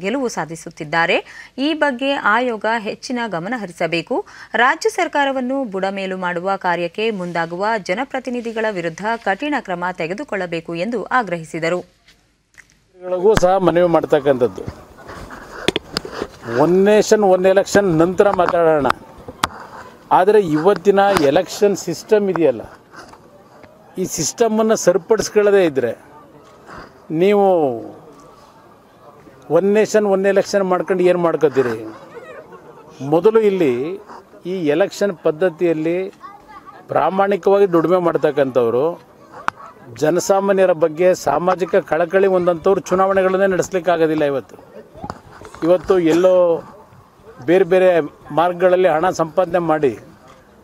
ಗೆಲುವು ಸಾಧಿಸುತ್ತಿದ್ದಾರೆ. ಈ ಬಗ್ಗೆ ಆಯೋಗ ಹೆಚ್ಚಿನ ಗಮನ ಹರಿಸಬೇಕು. ರಾಜ್ಯ ಸರ್ಕಾರವನ್ನು ಬುಡಮೇಲು ಮಾಡುವ ಕಾರ್ಯಕ್ಕೆ ಮುಂದಾಗುವ ಜನಪ್ರತಿನಿಧಿಗಳ ವಿರುದ್ಧ ಕಠಿಣ ಕ್ರಮ ತೆಗೆದುಕೊಳ್ಳಬೇಕು ಎಂದು ಆಗ್ರಹಿಸಿದರು. ಸಹ ಮನವಿ ಮಾಡ್ತಕ್ಕಂಥದ್ದು, ಒನ್ ನೇಷನ್ ಒನ್ ಎಲೆಕ್ಷನ್ ನಂತರ ಮಾತಾಡೋಣ. ಆದರೆ ಇವತ್ತಿನ ಎಲೆಕ್ಷನ್ ಸಿಸ್ಟಮ್ ಇದೆಯಲ್ಲ, ಈ ಸಿಸ್ಟಮನ್ನು ಸರಿಪಡಿಸ್ಕೊಳ್ಳದೇ ಇದ್ದರೆ ನೀವು ಒನ್ ನೇಷನ್ ಒನ್ ಎಲೆಕ್ಷನ್ ಮಾಡ್ಕೊಂಡು ಏನು ಮಾಡ್ಕೋತೀರಿ? ಮೊದಲು ಇಲ್ಲಿ ಈ ಎಲೆಕ್ಷನ್ ಪದ್ಧತಿಯಲ್ಲಿ ಪ್ರಾಮಾಣಿಕವಾಗಿ ದುಡಿಮೆ ಮಾಡ್ತಕ್ಕಂಥವ್ರು, ಜನಸಾಮಾನ್ಯರ ಬಗ್ಗೆ ಸಾಮಾಜಿಕ ಕಳಕಳಿ ಹೊಂದಂಥವ್ರು ಚುನಾವಣೆಗಳನ್ನೇ ನಡೆಸಲಿಕ್ಕಾಗೋದಿಲ್ಲ. ಇವತ್ತು ಎಲ್ಲೋ ಬೇರೆ ಬೇರೆ ಮಾರ್ಗಗಳಲ್ಲಿ ಹಣ ಸಂಪಾದನೆ ಮಾಡಿ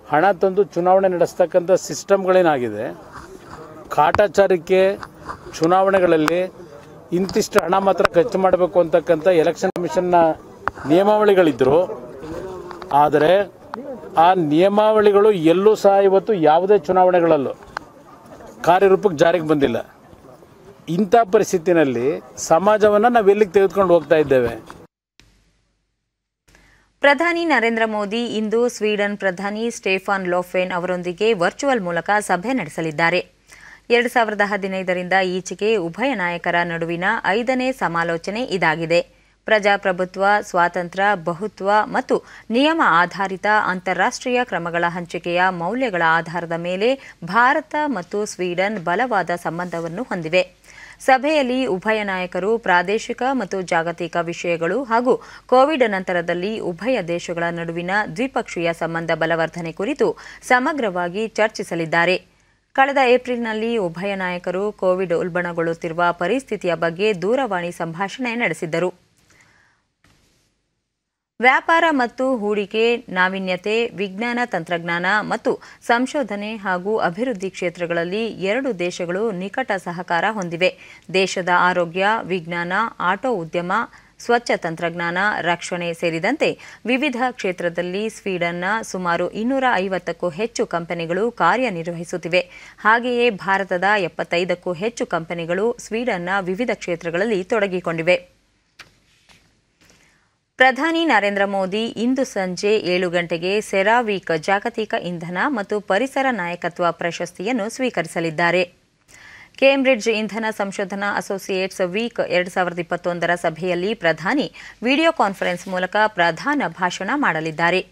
ಹಣ ತಂದು ಚುನಾವಣೆ ನಡೆಸ್ತಕ್ಕಂಥ ಸಿಸ್ಟಮ್ಗಳೇನಾಗಿದೆ, ಕಾಟಾಚಾರಕ್ಕೆ ಚುನಾವಣೆಗಳಲ್ಲಿ ಇಂತಿಷ್ಟು ಹಣ ಮಾತ್ರ ಖರ್ಚು ಮಾಡಬೇಕು ಅಂತಕ್ಕಂಥ ಎಲೆಕ್ಷನ್ ಕಮಿಷನ್ನ ನಿಯಮಾವಳಿಗಳಿದ್ದರು. ಆದರೆ ಆ ನಿಯಮಾವಳಿಗಳು ಎಲ್ಲೂ ಸಹ ಇವತ್ತು ಯಾವುದೇ ಚುನಾವಣೆಗಳಲ್ಲೂ ಕಾರ್ಯರೂಪಕ್ಕೆ ಜಾರಿಗೆ ಬಂದಿಲ್ಲ. ಇಂಥ ಪರಿಸ್ಥಿತಿನಲ್ಲಿ ಸಮಾಜವನ್ನು ನಾವು ಎಲ್ಲಿಗೆ ತೆಗೆದುಕೊಂಡು ಹೋಗ್ತಾ ಇದ್ದೇವೆ? ಪ್ರಧಾನಿ ನರೇಂದ್ರ ಮೋದಿ ಇಂದು ಸ್ವೀಡನ್ ಪ್ರಧಾನಿ ಸ್ಟೆಫಾನ್ ಲೋಫೆನ್ ಅವರೊಂದಿಗೆ ವರ್ಚುವಲ್ ಮೂಲಕ ಸಭೆ ನಡೆಸಲಿದ್ದಾರೆ. 2015ರಿಂದ ಈಚೆಗೆ ಉಭಯ ನಾಯಕರ ನಡುವಿನ 5ನೇ ಸಮಾಲೋಚನೆ ಇದಾಗಿದೆ. ಪ್ರಜಾಪ್ರಭುತ್ವ, ಸ್ವಾತಂತ್ರ್ಯ, ಬಹುತ್ವ ಮತ್ತು ನಿಯಮ ಆಧಾರಿತ ಅಂತಾರಾಷ್ಟ್ರೀಯ ಕ್ರಮಗಳ ಹಂಚಿಕೆಯ ಮೌಲ್ಯಗಳ ಆಧಾರದ ಮೇಲೆ ಭಾರತ ಮತ್ತು ಸ್ವೀಡನ್ ಬಲವಾದ ಸಂಬಂಧವನ್ನು ಹೊಂದಿವೆ. ಸಭೆಯಲ್ಲಿ ಉಭಯ ನಾಯಕರು ಪ್ರಾದೇಶಿಕ ಮತ್ತು ಜಾಗತಿಕ ವಿಷಯಗಳು ಹಾಗೂ ಕೋವಿಡ್ ನಂತರದಲ್ಲಿ ಉಭಯ ದೇಶಗಳ ನಡುವಿನ ದ್ವಿಪಕ್ಷೀಯ ಸಂಬಂಧ ಬಲವರ್ಧನೆ ಕುರಿತು ಸಮಗ್ರವಾಗಿ ಚರ್ಚಿಸಲಿದ್ದಾರೆ. ಕಳೆದ ಏಪ್ರಿಲ್ನಲ್ಲಿ ಉಭಯ ನಾಯಕರು ಕೋವಿಡ್ ಉಲ್ಬಣಗೊಳ್ಳುತ್ತಿರುವ ಪರಿಸ್ಥಿತಿಯ ಬಗ್ಗೆ ದೂರವಾಣಿ ಸಂಭಾಷಣೆ ನಡೆಸಿದ್ದರು. ವ್ಯಾಪಾರ ಮತ್ತು ಹೂಡಿಕೆ, ನಾವೀನ್ಯತೆ, ವಿಜ್ಞಾನ ತಂತ್ರಜ್ಞಾನ ಮತ್ತು ಸಂಶೋಧನೆ ಹಾಗೂ ಅಭಿವೃದ್ಧಿ ಕ್ಷೇತ್ರಗಳಲ್ಲಿ ಎರಡು ದೇಶಗಳು ನಿಕಟ ಸಹಕಾರ ಹೊಂದಿವೆ. ದೇಶದ ಆರೋಗ್ಯ, ವಿಜ್ಞಾನ, ಆಟೋ ಉದ್ಯಮ, ಸ್ವಚ್ಛ ತಂತ್ರಜ್ಞಾನ, ರಕ್ಷಣೆ ಸೇರಿದಂತೆ ವಿವಿಧ ಕ್ಷೇತ್ರದಲ್ಲಿ ಸ್ವೀಡನ್ನ ಸುಮಾರು 250ಕ್ಕೂ ಹೆಚ್ಚು ಕಂಪನಿಗಳು ಕಾರ್ಯನಿರ್ವಹಿಸುತ್ತಿವೆ. ಹಾಗೆಯೇ ಭಾರತದ 75ಕ್ಕೂ ಹೆಚ್ಚು ಕಂಪನಿಗಳು ಸ್ವೀಡನ್ನ ವಿವಿಧ ಕ್ಷೇತ್ರಗಳಲ್ಲಿ ತೊಡಗಿಕೊಂಡಿವೆ. ಪ್ರಧಾನಿ ನರೇಂದ್ರ ಮೋದಿ ಇಂದು ಸಂಜೆ 7 ಗಂಟೆಗೆ ಸೆರಾವೀಕ್ ಜಾಗತಿಕ ಇಂಧನ ಮತ್ತು ಪರಿಸರ ನಾಯಕತ್ವ ಪ್ರಶಸ್ತಿಯನ್ನು ಸ್ವೀಕರಿಸಲಿದ್ದಾರೆ. ಕೇಂಬ್ರಿಡ್ಜ್ ಇಂಧನ ಸಂಶೋಧನಾ ಅಸೋಸಿಯೇಟ್ಸ್ ವೀಕ್ 2021ರ ಸಭೆಯಲ್ಲಿ ಪ್ರಧಾನಿ ವಿಡಿಯೋ ಕಾನ್ಫರೆನ್ಸ್ ಮೂಲಕ ಪ್ರಧಾನ ಭಾಷಣ ಮಾಡಲಿದ್ದಾರೆ.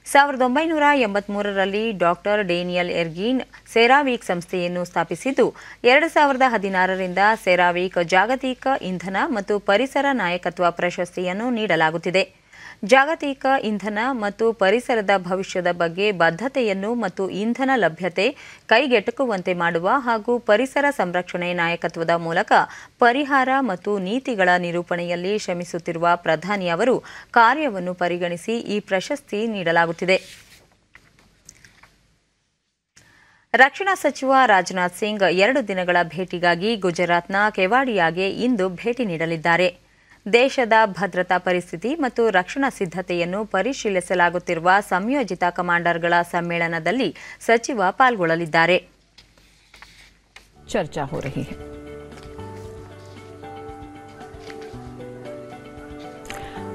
1983ರಲ್ಲಿ ಡಾಕ್ಟರ್ ಡೇನಿಯಲ್ ಎರ್ಗಿನ್ ಸೆರಾವೀಕ್ ಸಂಸ್ಥೆಯನ್ನು ಸ್ಥಾಪಿಸಿದ್ದು, 2016ರಿಂದ ಸೆರಾವೀಕ್ ಜಾಗತಿಕ ಇಂಧನ ಮತ್ತು ಪರಿಸರ ನಾಯಕತ್ವ ಪ್ರಶಸ್ತಿಯನ್ನು ನೀಡಲಾಗುತ್ತಿದೆ. ಜಾಗತಿಕ ಇಂಧನ ಮತ್ತು ಪರಿಸರದ ಭವಿಷ್ಯದ ಬಗ್ಗೆ ಬದ್ಧತೆಯನ್ನು ಮತ್ತು ಇಂಧನ ಲಭ್ಯತೆ ಕೈಗೆಟುಕುವಂತೆ ಮಾಡುವ ಹಾಗೂ ಪರಿಸರ ಸಂರಕ್ಷಣೆ ನಾಯಕತ್ವದ ಮೂಲಕ ಪರಿಹಾರ ಮತ್ತು ನೀತಿಗಳ ನಿರೂಪಣೆಯಲ್ಲಿ ಶ್ರಮಿಸುತ್ತಿರುವ ಪ್ರಧಾನಿ ಅವರು ಕಾರ್ಯವನ್ನು ಪರಿಗಣಿಸಿ ಈ ಪ್ರಶಸ್ತಿ ನೀಡಲಾಗುತ್ತಿದೆ. ರಕ್ಷಣಾ ಸಚಿವ ರಾಜನಾಥ್ ಸಿಂಗ್ 2 ದಿನಗಳ ಭೇಟಿಗಾಗಿ ಗುಜರಾತ್ನ ಕೆವಾಡಿಯಾಗೆ ಇಂದು ಭೇಟಿ ನೀಡಲಿದ್ದಾರೆ. ದೇಶದ ಭದ್ರತಾ ಪರಿಸ್ಥಿತಿ ಮತ್ತು ರಕ್ಷಣಾ ಸಿದ್ಧತೆಯನ್ನು ಪರಿಶೀಲಿಸಲಾಗುತ್ತಿರುವ ಸಂಯೋಜಿತ ಕಮಾಂಡರ್ಗಳ ಸಮ್ಮೇಳನದಲ್ಲಿ ಸಚಿವ ಪಾಲ್ಗೊಳ್ಳಲಿದ್ದಾರೆ. ಚರ್ಚಾ हो रही है.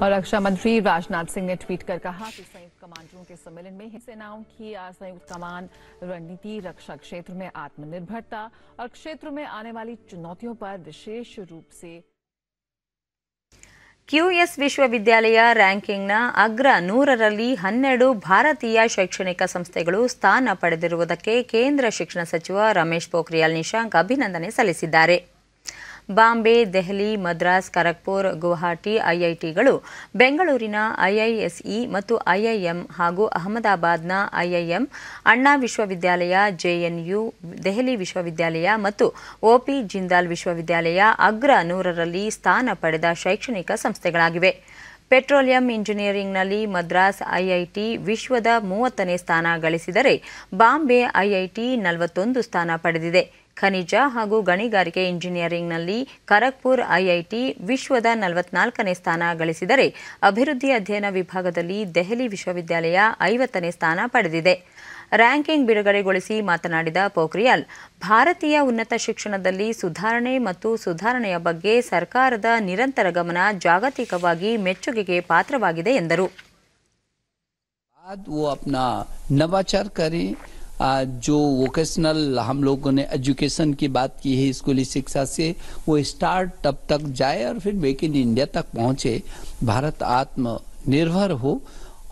और रक्षा मंत्री राजनाथ सिंह ने ट्वीट कर कहा कि संयुक्त कमांडरों के सम्मेलन में सेनाओं की संयुक्त कमान रणनीति, रक्षा क्षेत्र में आत्मनिर्भरता और क्षेत्र में आने वाली चुनौतियों पर विशेष रूप से QS ವಿಶ್ವವಿದ್ಯಾಲಯ ರ್ಯಾಂಕಿಂಗ್ನ ಅಗ್ರ 100ರಲ್ಲಿ 12 ಭಾರತೀಯ ಶೈಕ್ಷಣಿಕ ಸಂಸ್ಥೆಗಳು ಸ್ಥಾನ ಪಡೆದಿರುವುದಕ್ಕೆ ಕೇಂದ್ರ ಶಿಕ್ಷಣ ಸಚಿವ ರಮೇಶ್ ಪೋಖ್ರಿಯಾಲ್ ನಿಶಾಂಕ್ ಅಭಿನಂದನೆ ಸಲ್ಲಿಸಿದ್ದಾರೆ. ಬಾಂಬೆ, ದೆಹಲಿ, ಮದ್ರಾಸ್, ಖರಗ್ಪುರ್, ಗುವಾಹಟಿ ಐಐಟಿಗಳು, ಬೆಂಗಳೂರಿನ ಐಐಎಸ್ಇ ಮತ್ತು ಐಐಎಂ ಹಾಗೂ ಅಹಮದಾಬಾದ್ನ ಐಐಎಂ, ಅಣ್ಣಾ ವಿಶ್ವವಿದ್ಯಾಲಯ, ಜೆಎನ್ಯು, ದೆಹಲಿ ವಿಶ್ವವಿದ್ಯಾಲಯ ಮತ್ತು ಒಪಿ ಜಿಂದಾಲ್ ವಿಶ್ವವಿದ್ಯಾಲಯ ಅಗ್ರ 100ರಲ್ಲಿ ಸ್ಥಾನ ಪಡೆದ ಶೈಕ್ಷಣಿಕ ಸಂಸ್ಥೆಗಳಾಗಿವೆ. ಪೆಟ್ರೋಲಿಯಂ ಇಂಜಿನಿಯರಿಂಗ್ನಲ್ಲಿ ಮದ್ರಾಸ್ ಐಐಟಿ ವಿಶ್ವದ 30ನೇ ಸ್ಥಾನ ಗಳಿಸಿದರೆ ಬಾಂಬೆ ಐಐಟಿ 41 ಸ್ಥಾನ ಪಡೆದಿದೆ. ಖನಿಜ ಹಾಗೂ ಗಣಿಗಾರಿಕೆ ಇಂಜಿನಿಯರಿಂಗ್ನಲ್ಲಿ ಖರಗ್ಪುರ್ ಐಐಟಿ ವಿಶ್ವದ 44ನೇ ಸ್ಥಾನ ಗಳಿಸಿದರೆ ಅಭಿವೃದ್ಧಿ ಅಧ್ಯಯನ ವಿಭಾಗದಲ್ಲಿ ದೆಹಲಿ ವಿಶ್ವವಿದ್ಯಾಲಯ 50ನೇ ಸ್ಥಾನ ಪಡೆದಿದೆ. ರ್ಯಾಂಕಿಂಗ್ ಬಿಡುಗಡೆಗೊಳಿಸಿ ಮಾತನಾಡಿದ ಪೋಖ್ರಿಯಾಲ್, ಭಾರತೀಯ ಉನ್ನತ ಶಿಕ್ಷಣದಲ್ಲಿ ಸುಧಾರಣೆ ಮತ್ತು ಸುಧಾರಣೆಯ ಬಗ್ಗೆ ಸರ್ಕಾರದ ನಿರಂತರ ಗಮನ ಜಾಗತಿಕವಾಗಿ ಮೆಚ್ಚುಗೆಗೆ ಪಾತ್ರವಾಗಿದೆ ಎಂದರು. जो वोकेशनल हम लोगों ने एजुकेशन की बात की है, स्कूली शिक्षा से वो स्टार्ट तब तक जाए और फिर मेक इन इंडिया तक पहुंचे, भारत आत्मनिर्भर हो.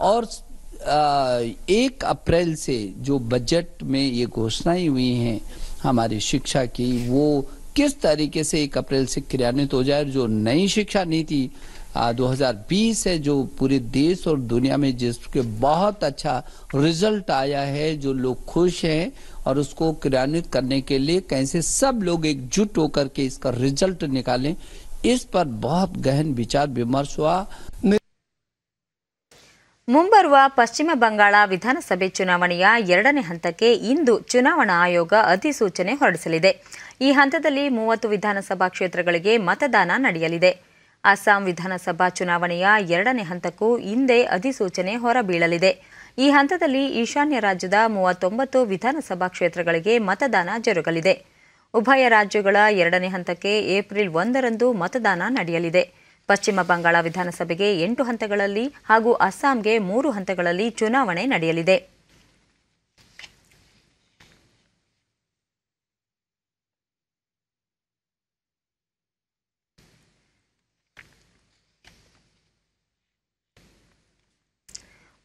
और 1 अप्रैल से जो बजट में ये घोषणाएं हुई हैं हमारी शिक्षा की, वो किस तरीके से 1 अप्रैल से क्रियान्वित हो जाए. जो नई शिक्षा नीति 2020 है, जो पूरे देश और दुनिया में जिसके बहुत अच्छा रिजल्ट आया है, जो लोग खुश हैं और उसको क्रियान्वित करने के लिए कैसे सब लोग एकजुट होकर के इसका रिजल्ट निकालें, इस पर बहुत गहन विचार विमर्श हुआ. ಮುಂಬರುವ ಪಶ್ಚಿಮ ಬಂಗಾಳ ವಿಧಾನಸಭೆ ಚುನಾವಣೆಯ 2ನೇ ಹಂತಕ್ಕೆ ಇಂದು ಚುನಾವಣಾ ಆಯೋಗ ಅಧಿಸೂಚನೆ ಹೊರಡಿಸಲಿದೆ. ಈ ಹಂತದಲ್ಲಿ 30 ವಿಧಾನಸಭಾ ಕ್ಷೇತ್ರಗಳಿಗೆ ಮತದಾನ ನಡೆಯಲಿದೆ. ಅಸ್ಸಾಂ ವಿಧಾನಸಭಾ ಚುನಾವಣೆಯ 2ನೇ ಹಂತಕ್ಕೂ ಇಂದೇ ಅಧಿಸೂಚನೆ ಹೊರಬೀಳಲಿದೆ. ಈ ಹಂತದಲ್ಲಿ ಈಶಾನ್ಯ ರಾಜ್ಯದ 39 ವಿಧಾನಸಭಾ ಕ್ಷೇತ್ರಗಳಿಗೆ ಮತದಾನ ಜರುಗಲಿದೆ. ಉಭಯ ರಾಜ್ಯಗಳ 2ನೇ ಹಂತಕ್ಕೆ ಏಪ್ರಿಲ್ 1ರಂದು ಮತದಾನ ನಡೆಯಲಿದೆ. ಪಶ್ಚಿಮ ಬಂಗಾಳ ವಿಧಾನಸಭೆಗೆ 8 ಹಂತಗಳಲ್ಲಿ ಹಾಗೂ ಅಸ್ಸಾಂಗೆ 3 ಹಂತಗಳಲ್ಲಿ ಚುನಾವಣೆ ನಡೆಯಲಿದೆ.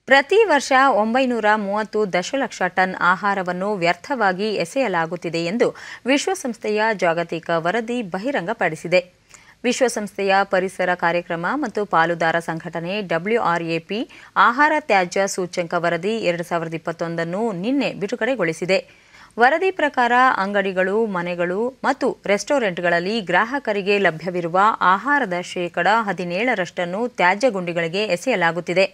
ಪ್ರತಿ ವರ್ಷ 930 ದಶಲಕ್ಷ ಟನ್ ಆಹಾರವನ್ನು ವ್ಯರ್ಥವಾಗಿ ಎಸೆಯಲಾಗುತ್ತಿದೆ ಎಂದು ವಿಶ್ವಸಂಸ್ಥೆಯ ಜಾಗತಿಕ ವರದಿ ಬಹಿರಂಗಪಡಿಸಿದೆ. ವಿಶ್ವಸಂಸ್ಥೆಯ ಪರಿಸರ ಕಾರ್ಯಕ್ರಮ ಮತ್ತು ಪಾಲುದಾರ ಸಂಘಟನೆ WRAP ಆಹಾರ ತ್ಯಾಜ್ಯ ಸೂಚ್ಯಂಕ ವರದಿ 2021 ನಿನ್ನೆ ಬಿಡುಗಡೆಗೊಳಿಸಿದೆ. ವರದಿ ಪ್ರಕಾರ ಅಂಗಡಿಗಳು, ಮನೆಗಳು ಮತ್ತು ರೆಸ್ಟೋರೆಂಟ್ಗಳಲ್ಲಿ ಗ್ರಾಹಕರಿಗೆ ಲಭ್ಯವಿರುವ ಆಹಾರದ ಶೇಕಡ 17ರಷ್ಟನ್ನು ತ್ಯಾಜ್ಯ ಗುಂಡಿಗಳಿಗೆ ಎಸೆಯಲಾಗುತ್ತಿದೆ.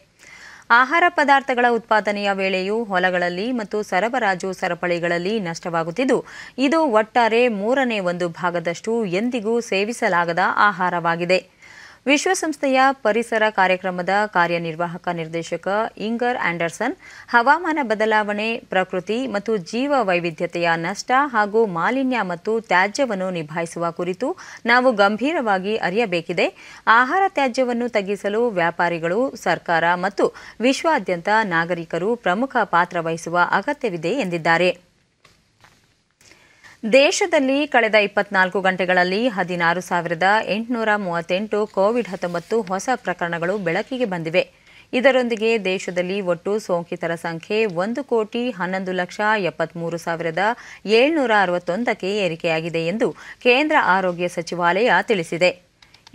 ಆಹಾರ ಪದಾರ್ಥಗಳ ಉತ್ಪಾದನೆಯ ವೇಳೆಯೂ ಹೊಲಗಳಲ್ಲಿ ಮತ್ತು ಸರಬರಾಜು ಸರಪಳಿಗಳಲ್ಲಿ ನಷ್ಟವಾಗುತ್ತಿದ್ದು, ಇದು ಒಟ್ಟಾರೆ 1/3 ಭಾಗದಷ್ಟು ಎಂದಿಗೂ ಸೇವಿಸಲಾಗದ ಆಹಾರವಾಗಿದೆ. ವಿಶ್ವಸಂಸ್ಥೆಯ ಪರಿಸರ ಕಾರ್ಯಕ್ರಮದ ಕಾರ್ಯನಿರ್ವಾಹಕ ನಿರ್ದೇಶಕ ಇಂಗರ್ ಆಂಡರ್ಸನ್, ಹವಾಮಾನ ಬದಲಾವಣೆ, ಪ್ರಕೃತಿ ಮತ್ತು ಜೀವ ವೈವಿಧ್ಯತೆಯ ನಷ್ಟ ಹಾಗೂ ಮಾಲಿನ್ಯ ಮತ್ತು ತ್ಯಾಜ್ಯವನ್ನು ನಿಭಾಯಿಸುವ ಕುರಿತು ನಾವು ಗಂಭೀರವಾಗಿ ಅರಿಯಬೇಕಿದೆ. ಆಹಾರ ತ್ಯಾಜ್ಯವನ್ನು ತಗ್ಗಿಸಲು ವ್ಯಾಪಾರಿಗಳು, ಸರ್ಕಾರ ಮತ್ತು ವಿಶ್ವಾದ್ಯಂತ ನಾಗರಿಕರು ಪ್ರಮುಖ ಪಾತ್ರ ವಹಿಸುವ ಅಗತ್ಯವಿದೆ ಎಂದಿದ್ದಾರೆ. ದೇಶದಲ್ಲಿ ಕಳೆದ 24 ಗಂಟೆಗಳಲ್ಲಿ 16,838 ಕೋವಿಡ್-19 ಹೊಸ ಪ್ರಕರಣಗಳು ಬೆಳಕಿಗೆ ಬಂದಿವೆ. ಇದರೊಂದಿಗೆ ದೇಶದಲ್ಲಿ ಒಟ್ಟು ಸೋಂಕಿತರ ಸಂಖ್ಯೆ 1,11,73,761ಕ್ಕೆ ಏರಿಕೆಯಾಗಿದೆ ಎಂದು ಕೇಂದ್ರ ಆರೋಗ್ಯ ಸಚಿವಾಲಯ ತಿಳಿಸಿದೆ.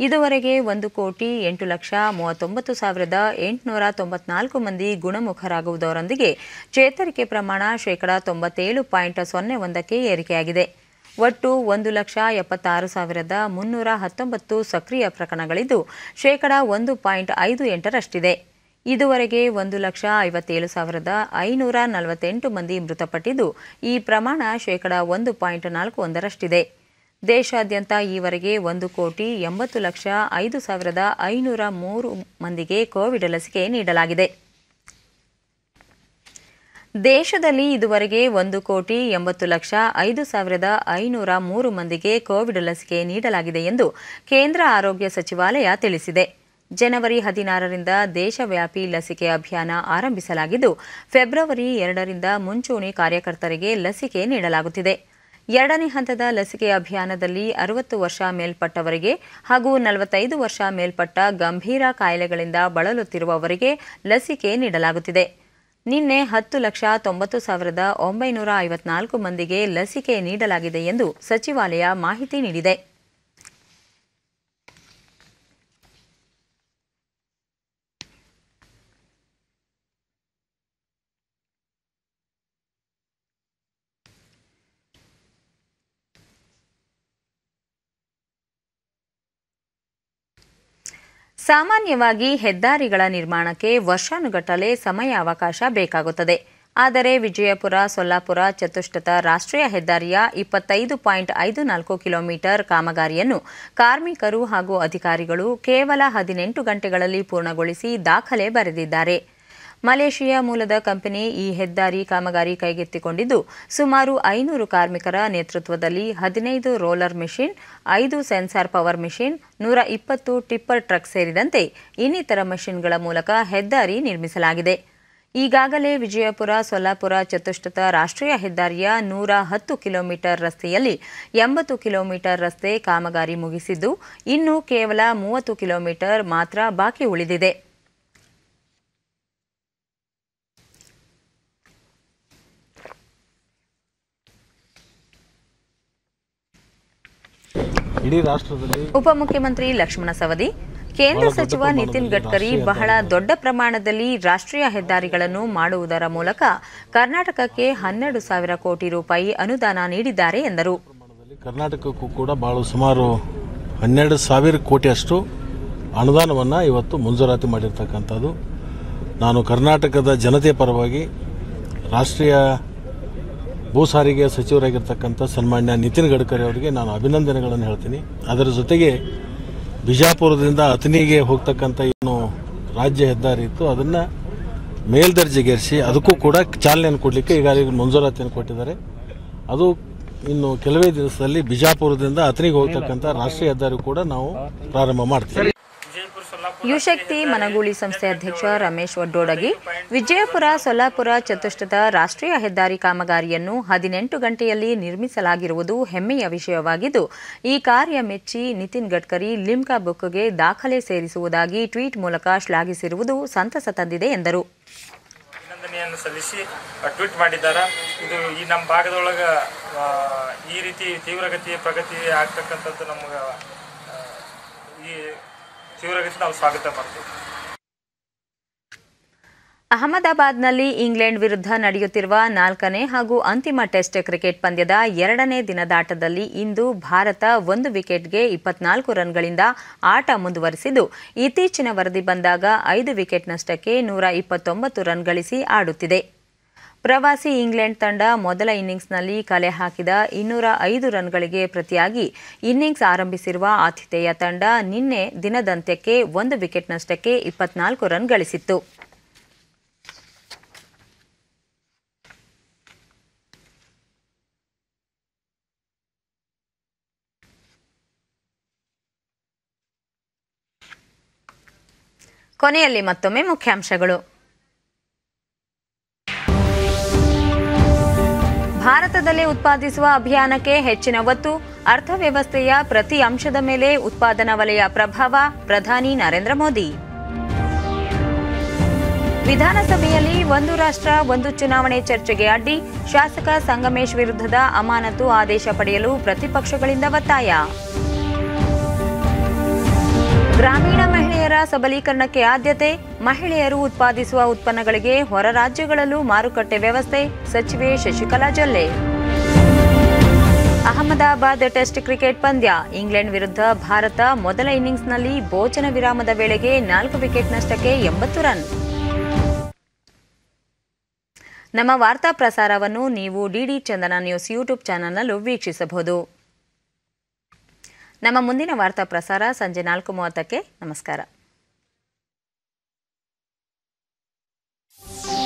ಇದುವರೆಗೆ 1,08,39,894 ಮಂದಿ ಗುಣಮುಖರಾಗುವುದರೊಂದಿಗೆ ಚೇತರಿಕೆ ಪ್ರಮಾಣ ಶೇಕಡಾ 97.01ಕ್ಕೆ ಏರಿಕೆಯಾಗಿದೆ. ಒಟ್ಟು 1,76,319 ಸಕ್ರಿಯ ಪ್ರಕರಣಗಳಿದ್ದು ಶೇಕಡಾ 1.58ರಷ್ಟಿದೆ. ಇದುವರೆಗೆ 1,57,548 ಮಂದಿ ಮೃತಪಟ್ಟಿದ್ದು, ಈ ಪ್ರಮಾಣ ಶೇಕಡಾ 1.41ರಷ್ಟಿದೆ. ದೇಶಾದ್ಯಂತ ಈವರೆಗೆ 1,80,05,503 ಮಂದಿಗೆ ಕೋವಿಡ್ ಲಸಿಕೆ ನೀಡಲಾಗಿದೆ. ದೇಶದಲ್ಲಿ ಇದುವರೆಗೆ 1,80,05,503 ಮಂದಿಗೆ ಕೋವಿಡ್ ಲಸಿಕೆ ನೀಡಲಾಗಿದೆ ಎಂದು ಕೇಂದ್ರ ಆರೋಗ್ಯ ಸಚಿವಾಲಯ ತಿಳಿಸಿದೆ. ಜನವರಿ 16ರಿಂದ ದೇಶವ್ಯಾಪಿ ಲಸಿಕೆ ಅಭಿಯಾನ ಆರಂಭಿಸಲಾಗಿದ್ದು, ಫೆಬ್ರವರಿ 2ರಿಂದ ಮುಂಚೂಣಿ ಕಾರ್ಯಕರ್ತರಿಗೆ ಲಸಿಕೆ ನೀಡಲಾಗುತ್ತಿದೆ. ಎರಡನೇ ಹಂತದ ಲಸಿಕೆ ಅಭಿಯಾನದಲ್ಲಿ 60 ವರ್ಷ ಮೇಲ್ಪಟ್ಟವರಿಗೆ ಹಾಗೂ 45 ವರ್ಷ ಮೇಲ್ಪಟ್ಟ ಗಂಭೀರ ಕಾಯಿಲೆಗಳಿಂದ ಬಳಲುತ್ತಿರುವವರಿಗೆ ಲಸಿಕೆ ನೀಡಲಾಗುತ್ತಿದೆ. ನಿನ್ನೆ 10,90,954 ಮಂದಿಗೆ ಲಸಿಕೆ ನೀಡಲಾಗಿದೆ ಎಂದು ಸಚಿವಾಲಯ ಮಾಹಿತಿ ನೀಡಿದೆ. ಸಾಮಾನ್ಯವಾಗಿ ಹೆದ್ದಾರಿಗಳ ನಿರ್ಮಾಣಕ್ಕೆ ವರ್ಷಾನುಗಟ್ಟಲೆ ಸಮಯಾವಕಾಶ ಬೇಕಾಗುತ್ತದೆ. ಆದರೆ ವಿಜಯಪುರ ಸೊಲ್ಲಾಪುರ ಚತುಷ್ಪಥ ರಾಷ್ಟ್ರೀಯ ಹೆದ್ದಾರಿಯ 25.54 ಕಿಲೋಮೀಟರ್ ಕಾಮಗಾರಿಯನ್ನು ಕಾರ್ಮಿಕರು ಹಾಗೂ ಅಧಿಕಾರಿಗಳು ಕೇವಲ 18 ಗಂಟೆಗಳಲ್ಲಿ ಪೂರ್ಣಗೊಳಿಸಿ ದಾಖಲೆ ಬರೆದಿದ್ದಾರೆ. ಮಲೇಷಿಯಾ ಮೂಲದ ಕಂಪನಿ ಈ ಹೆದ್ದಾರಿ ಕಾಮಗಾರಿ ಕೈಗೆತ್ತಿಕೊಂಡಿದ್ದು, ಸುಮಾರು 500 ಕಾರ್ಮಿಕರ ನೇತೃತ್ವದಲ್ಲಿ 15 roller machine, 5 sensor power machine, 120 tipper truck ಸೇರಿದಂತೆ ಇನ್ನಿತರ ಮೆಷಿನ್ಗಳ ಮೂಲಕ ಹೆದ್ದಾರಿ ನಿರ್ಮಿಸಲಾಗಿದೆ. ಈಗಾಗಲೇ ವಿಜಯಪುರ ಸೊಲ್ಲಾಪುರ ಚತುಷ್ಪಥ ರಾಷ್ಟ್ರೀಯ ಹೆದ್ದಾರಿಯ 110 ಕಿಲೋಮೀಟರ್ ರಸ್ತೆಯಲ್ಲಿ 80 ಕಿಲೋಮೀಟರ್ ರಸ್ತೆ ಕಾಮಗಾರಿ ಮುಗಿಸಿದ್ದು, ಇನ್ನು ಕೇವಲ 30 ಕಿಲೋಮೀಟರ್ ಮಾತ್ರ ಬಾಕಿ ಉಳಿದಿದೆ. ಇಡೀ ರಾಷ್ಟ್ರದಲ್ಲಿ ಉಪಮುಖ್ಯಮಂತ್ರಿ ಲಕ್ಷ್ಮಣ ಸವದಿ, ಕೇಂದ್ರ ಸಚಿವ ನಿತಿನ್ ಗಡ್ಕರಿ ಬಹಳ ದೊಡ್ಡ ಪ್ರಮಾಣದಲ್ಲಿ ರಾಷ್ಟ್ರೀಯ ಹೆದ್ದಾರಿಗಳನ್ನು ಮಾಡುವುದರ ಮೂಲಕ ಕರ್ನಾಟಕಕ್ಕೆ 12,000 ಕೋಟಿ ರೂಪಾಯಿ ಅನುದಾನ ನೀಡಿದ್ದಾರೆ ಎಂದರು. ಕರ್ನಾಟಕಕ್ಕೂ ಕೂಡ ಸುಮಾರು 12,000 ಕೋಟಿಯಷ್ಟು ಅನುದಾನವನ್ನು ಇವತ್ತು ಮಂಜೂರಾತಿ ಮಾಡಿರ್ತಕ್ಕಂಥದ್ದು. ನಾನು ಕರ್ನಾಟಕದ ಜನತೆಯ ಪರವಾಗಿ ರಾಷ್ಟ್ರೀಯ ಭೂ ಸಾರಿಗೆ ಸಚಿವರಾಗಿರ್ತಕ್ಕಂಥ ಸನ್ಮಾನ್ಯ ನಿತಿನ್ ಗಡ್ಕರಿ ಅವರಿಗೆ ನಾನು ಅಭಿನಂದನೆಗಳನ್ನು ಹೇಳ್ತೀನಿ. ಅದರ ಜೊತೆಗೆ ಬಿಜಾಪುರದಿಂದ ಅಥಣಿಗೆ ಹೋಗ್ತಕ್ಕಂಥ ಏನು ರಾಜ್ಯ ಹೆದ್ದಾರಿ ಇತ್ತು, ಅದನ್ನು ಮೇಲ್ದರ್ಜೆಗೇರಿಸಿ ಅದಕ್ಕೂ ಕೂಡ ಚಾಲನೆಯನ್ನು ಕೊಡಲಿಕ್ಕೆ ಈಗಾಗಲೇ ಮಂಜೂರಾತಿಯನ್ನು ಕೊಟ್ಟಿದ್ದಾರೆ. ಅದು ಇನ್ನು ಕೆಲವೇ ದಿವಸದಲ್ಲಿ ಬಿಜಾಪುರದಿಂದ ಅಥಣಿಗೆ ಹೋಗ್ತಕ್ಕಂಥ ರಾಷ್ಟ್ರೀಯ ಹೆದ್ದಾರಿ ಕೂಡ ನಾವು ಪ್ರಾರಂಭ ಮಾಡ್ತೀವಿ. ಯುಶಕ್ತಿ ಮನಗೂಳಿ ಸಂಸ್ಥೆ ಅಧ್ಯಕ್ಷ ರಮೇಶ್ ಒಡ್ಡೋಡಗಿ, ವಿಜಯಪುರ ಸೊಲ್ಲಾಪುರ ಚತುಷ್ಪಥ ರಾಷ್ಟ್ರೀಯ ಹೆದ್ದಾರಿ ಕಾಮಗಾರಿಯನ್ನು 18 ಗಂಟೆಯಲ್ಲಿ ನಿರ್ಮಿಸಲಾಗಿರುವುದು ಹೆಮ್ಮೆಯ ವಿಷಯವಾಗಿದ್ದು, ಈ ಕಾರ್ಯ ಮೆಚ್ಚಿ ನಿತಿನ್ ಗಡ್ಕರಿ ಲಿಮ್ಕಾ ಬುಕ್ಗೆ ದಾಖಲೆ ಸೇರಿಸುವುದಾಗಿ ಟ್ವೀಟ್ ಮೂಲಕ ಶ್ಲಾಘಿಸಿರುವುದು ಸಂತಸ ತಂದಿದೆ ಎಂದರು. ಅಭಿನಂದನೆಯನ್ನು ಸಲ್ಲಿಸಿ ಟ್ವೀಟ್ ಮಾಡಿದ್ದಾರೆ. ಇದು ಈ ನಮ್ಮ ಭಾಗದೊಳಗೆ ಈ ರೀತಿ ತೀವ್ರಗತಿಯ ಪ್ರಗತಿ ಆಗ್ತಕ್ಕಂಥದ್ದು ನಮಗೆ ಈ ತೀವ್ರಗತಿ ನಾವು ಸ್ವಾಗತ ಮಾಡ್ತೀವಿ. ಅಹಮದಾಬಾದ್ನಲ್ಲಿ ಇಂಗ್ಲೆಂಡ್ ವಿರುದ್ಧ ನಡೆಯುತ್ತಿರುವ 4ನೇ ಹಾಗೂ ಅಂತಿಮ ಟೆಸ್ಟ್ ಕ್ರಿಕೆಟ್ ಪಂದ್ಯದ 2ನೇ ದಿನದಾಟದಲ್ಲಿ ಇಂದು ಭಾರತ 1 ವಿಕೆಟ್ಗೆ 24 ರನ್ಗಳಿಂದ ಆಟ ಮುಂದುವರಿಸಿದ್ದು, ಇತ್ತೀಚಿನ ವರದಿ ಬಂದಾಗ 5 ವಿಕೆಟ್ ನಷ್ಟಕ್ಕೆ 129 ರನ್ ಗಳಿಸಿ ಆಡುತ್ತಿದೆ. ಪ್ರವಾಸಿ ಇಂಗ್ಲೆಂಡ್ ತಂಡ ಮೊದಲ ಇನ್ನಿಂಗ್ಸ್ನಲ್ಲಿ ಕಲೆ ಹಾಕಿದ 205 ರನ್ಗಳಿಗೆ ಪ್ರತಿಯಾಗಿ ಇನ್ನಿಂಗ್ಸ್ ಆರಂಭಿಸಿರುವ ಆತಿಥೇಯ ತಂಡ ನಿನ್ನೆ ದಿನದಂತ್ಯಕ್ಕೆ 1 ವಿಕೆಟ್ ನಷ್ಟಕ್ಕೆ 24 ರನ್ ಗಳಿಸಿತ್ತು. ಕೊನೆಯಲ್ಲಿ ಮತ್ತೊಮ್ಮೆ ಮುಖ್ಯಾಂಶಗಳು. ಭಾರತದಲ್ಲಿ ಉತ್ಪಾದಿಸುವ ಅಭಿಯಾನಕ್ಕೆ ಹೆಚ್ಚಿನ ಒತ್ತು, ಅರ್ಥವ್ಯವಸ್ಥೆಯ ಪ್ರತಿ ಅಂಶದ ಮೇಲೆ ಉತ್ಪಾದನಾ ವಲಯ ಪ್ರಭಾವ, ಪ್ರಧಾನಿ ನರೇಂದ್ರ ಮೋದಿ. ವಿಧಾನಸಭೆಯಲ್ಲಿ ಒಂದು ರಾಷ್ಟ್ರ ಒಂದು ಚುನಾವಣೆ ಚರ್ಚೆಗೆ ಅಡ್ಡಿ, ಶಾಸಕ ಸಂಗಮೇಶ್ ವಿರುದ್ಧದ ಅಮಾನತು ಆದೇಶ ಪಡೆಯಲು ಪ್ರತಿಪಕ್ಷಗಳಿಂದ ಒತ್ತಾಯ. ಗ್ರಾಮೀಣ ಮಹಿಳೆಯರ ಸಬಲೀಕರಣಕ್ಕೆ ಆದ್ಯತೆ, ಮಹಿಳೆಯರು ಉತ್ಪಾದಿಸುವ ಉತ್ಪನ್ನಗಳಿಗೆ ಹೊರ ರಾಜ್ಯಗಳಲ್ಲೂ ಮಾರುಕಟ್ಟೆ ವ್ಯವಸ್ಥೆ, ಸಚಿವೆ ಶಶಿಕಲಾ ಜೊಲ್ಲೆ. ಅಹಮದಾಬಾದ್ ಟೆಸ್ಟ್ ಕ್ರಿಕೆಟ್ ಪಂದ್ಯ, ಇಂಗ್ಲೆಂಡ್ ವಿರುದ್ಧ ಭಾರತ ಮೊದಲ ಇನ್ನಿಂಗ್ಸ್ನಲ್ಲಿ ಭೋಜನ ವಿರಾಮದ ವೇಳೆಗೆ 4 ವಿಕೆಟ್ ನಷ್ಟಕ್ಕೆ 80 ರನ್. ನಮ್ಮ ವಾರ್ತಾ ಪ್ರಸಾರವನ್ನು ನೀವು ಡಿಡಿ ಚಂದನ ನ್ಯೂಸ್ ಯೂಟ್ಯೂಬ್ ಚಾನೆಲ್ನಲ್ಲೂ ವೀಕ್ಷಿಸಬಹುದು. ನಮ್ಮ ಮುಂದಿನ ವಾರ್ತಾ ಪ್ರಸಾರ ಸಂಜೆ 4:30ಕ್ಕೆ. ನಮಸ್ಕಾರ.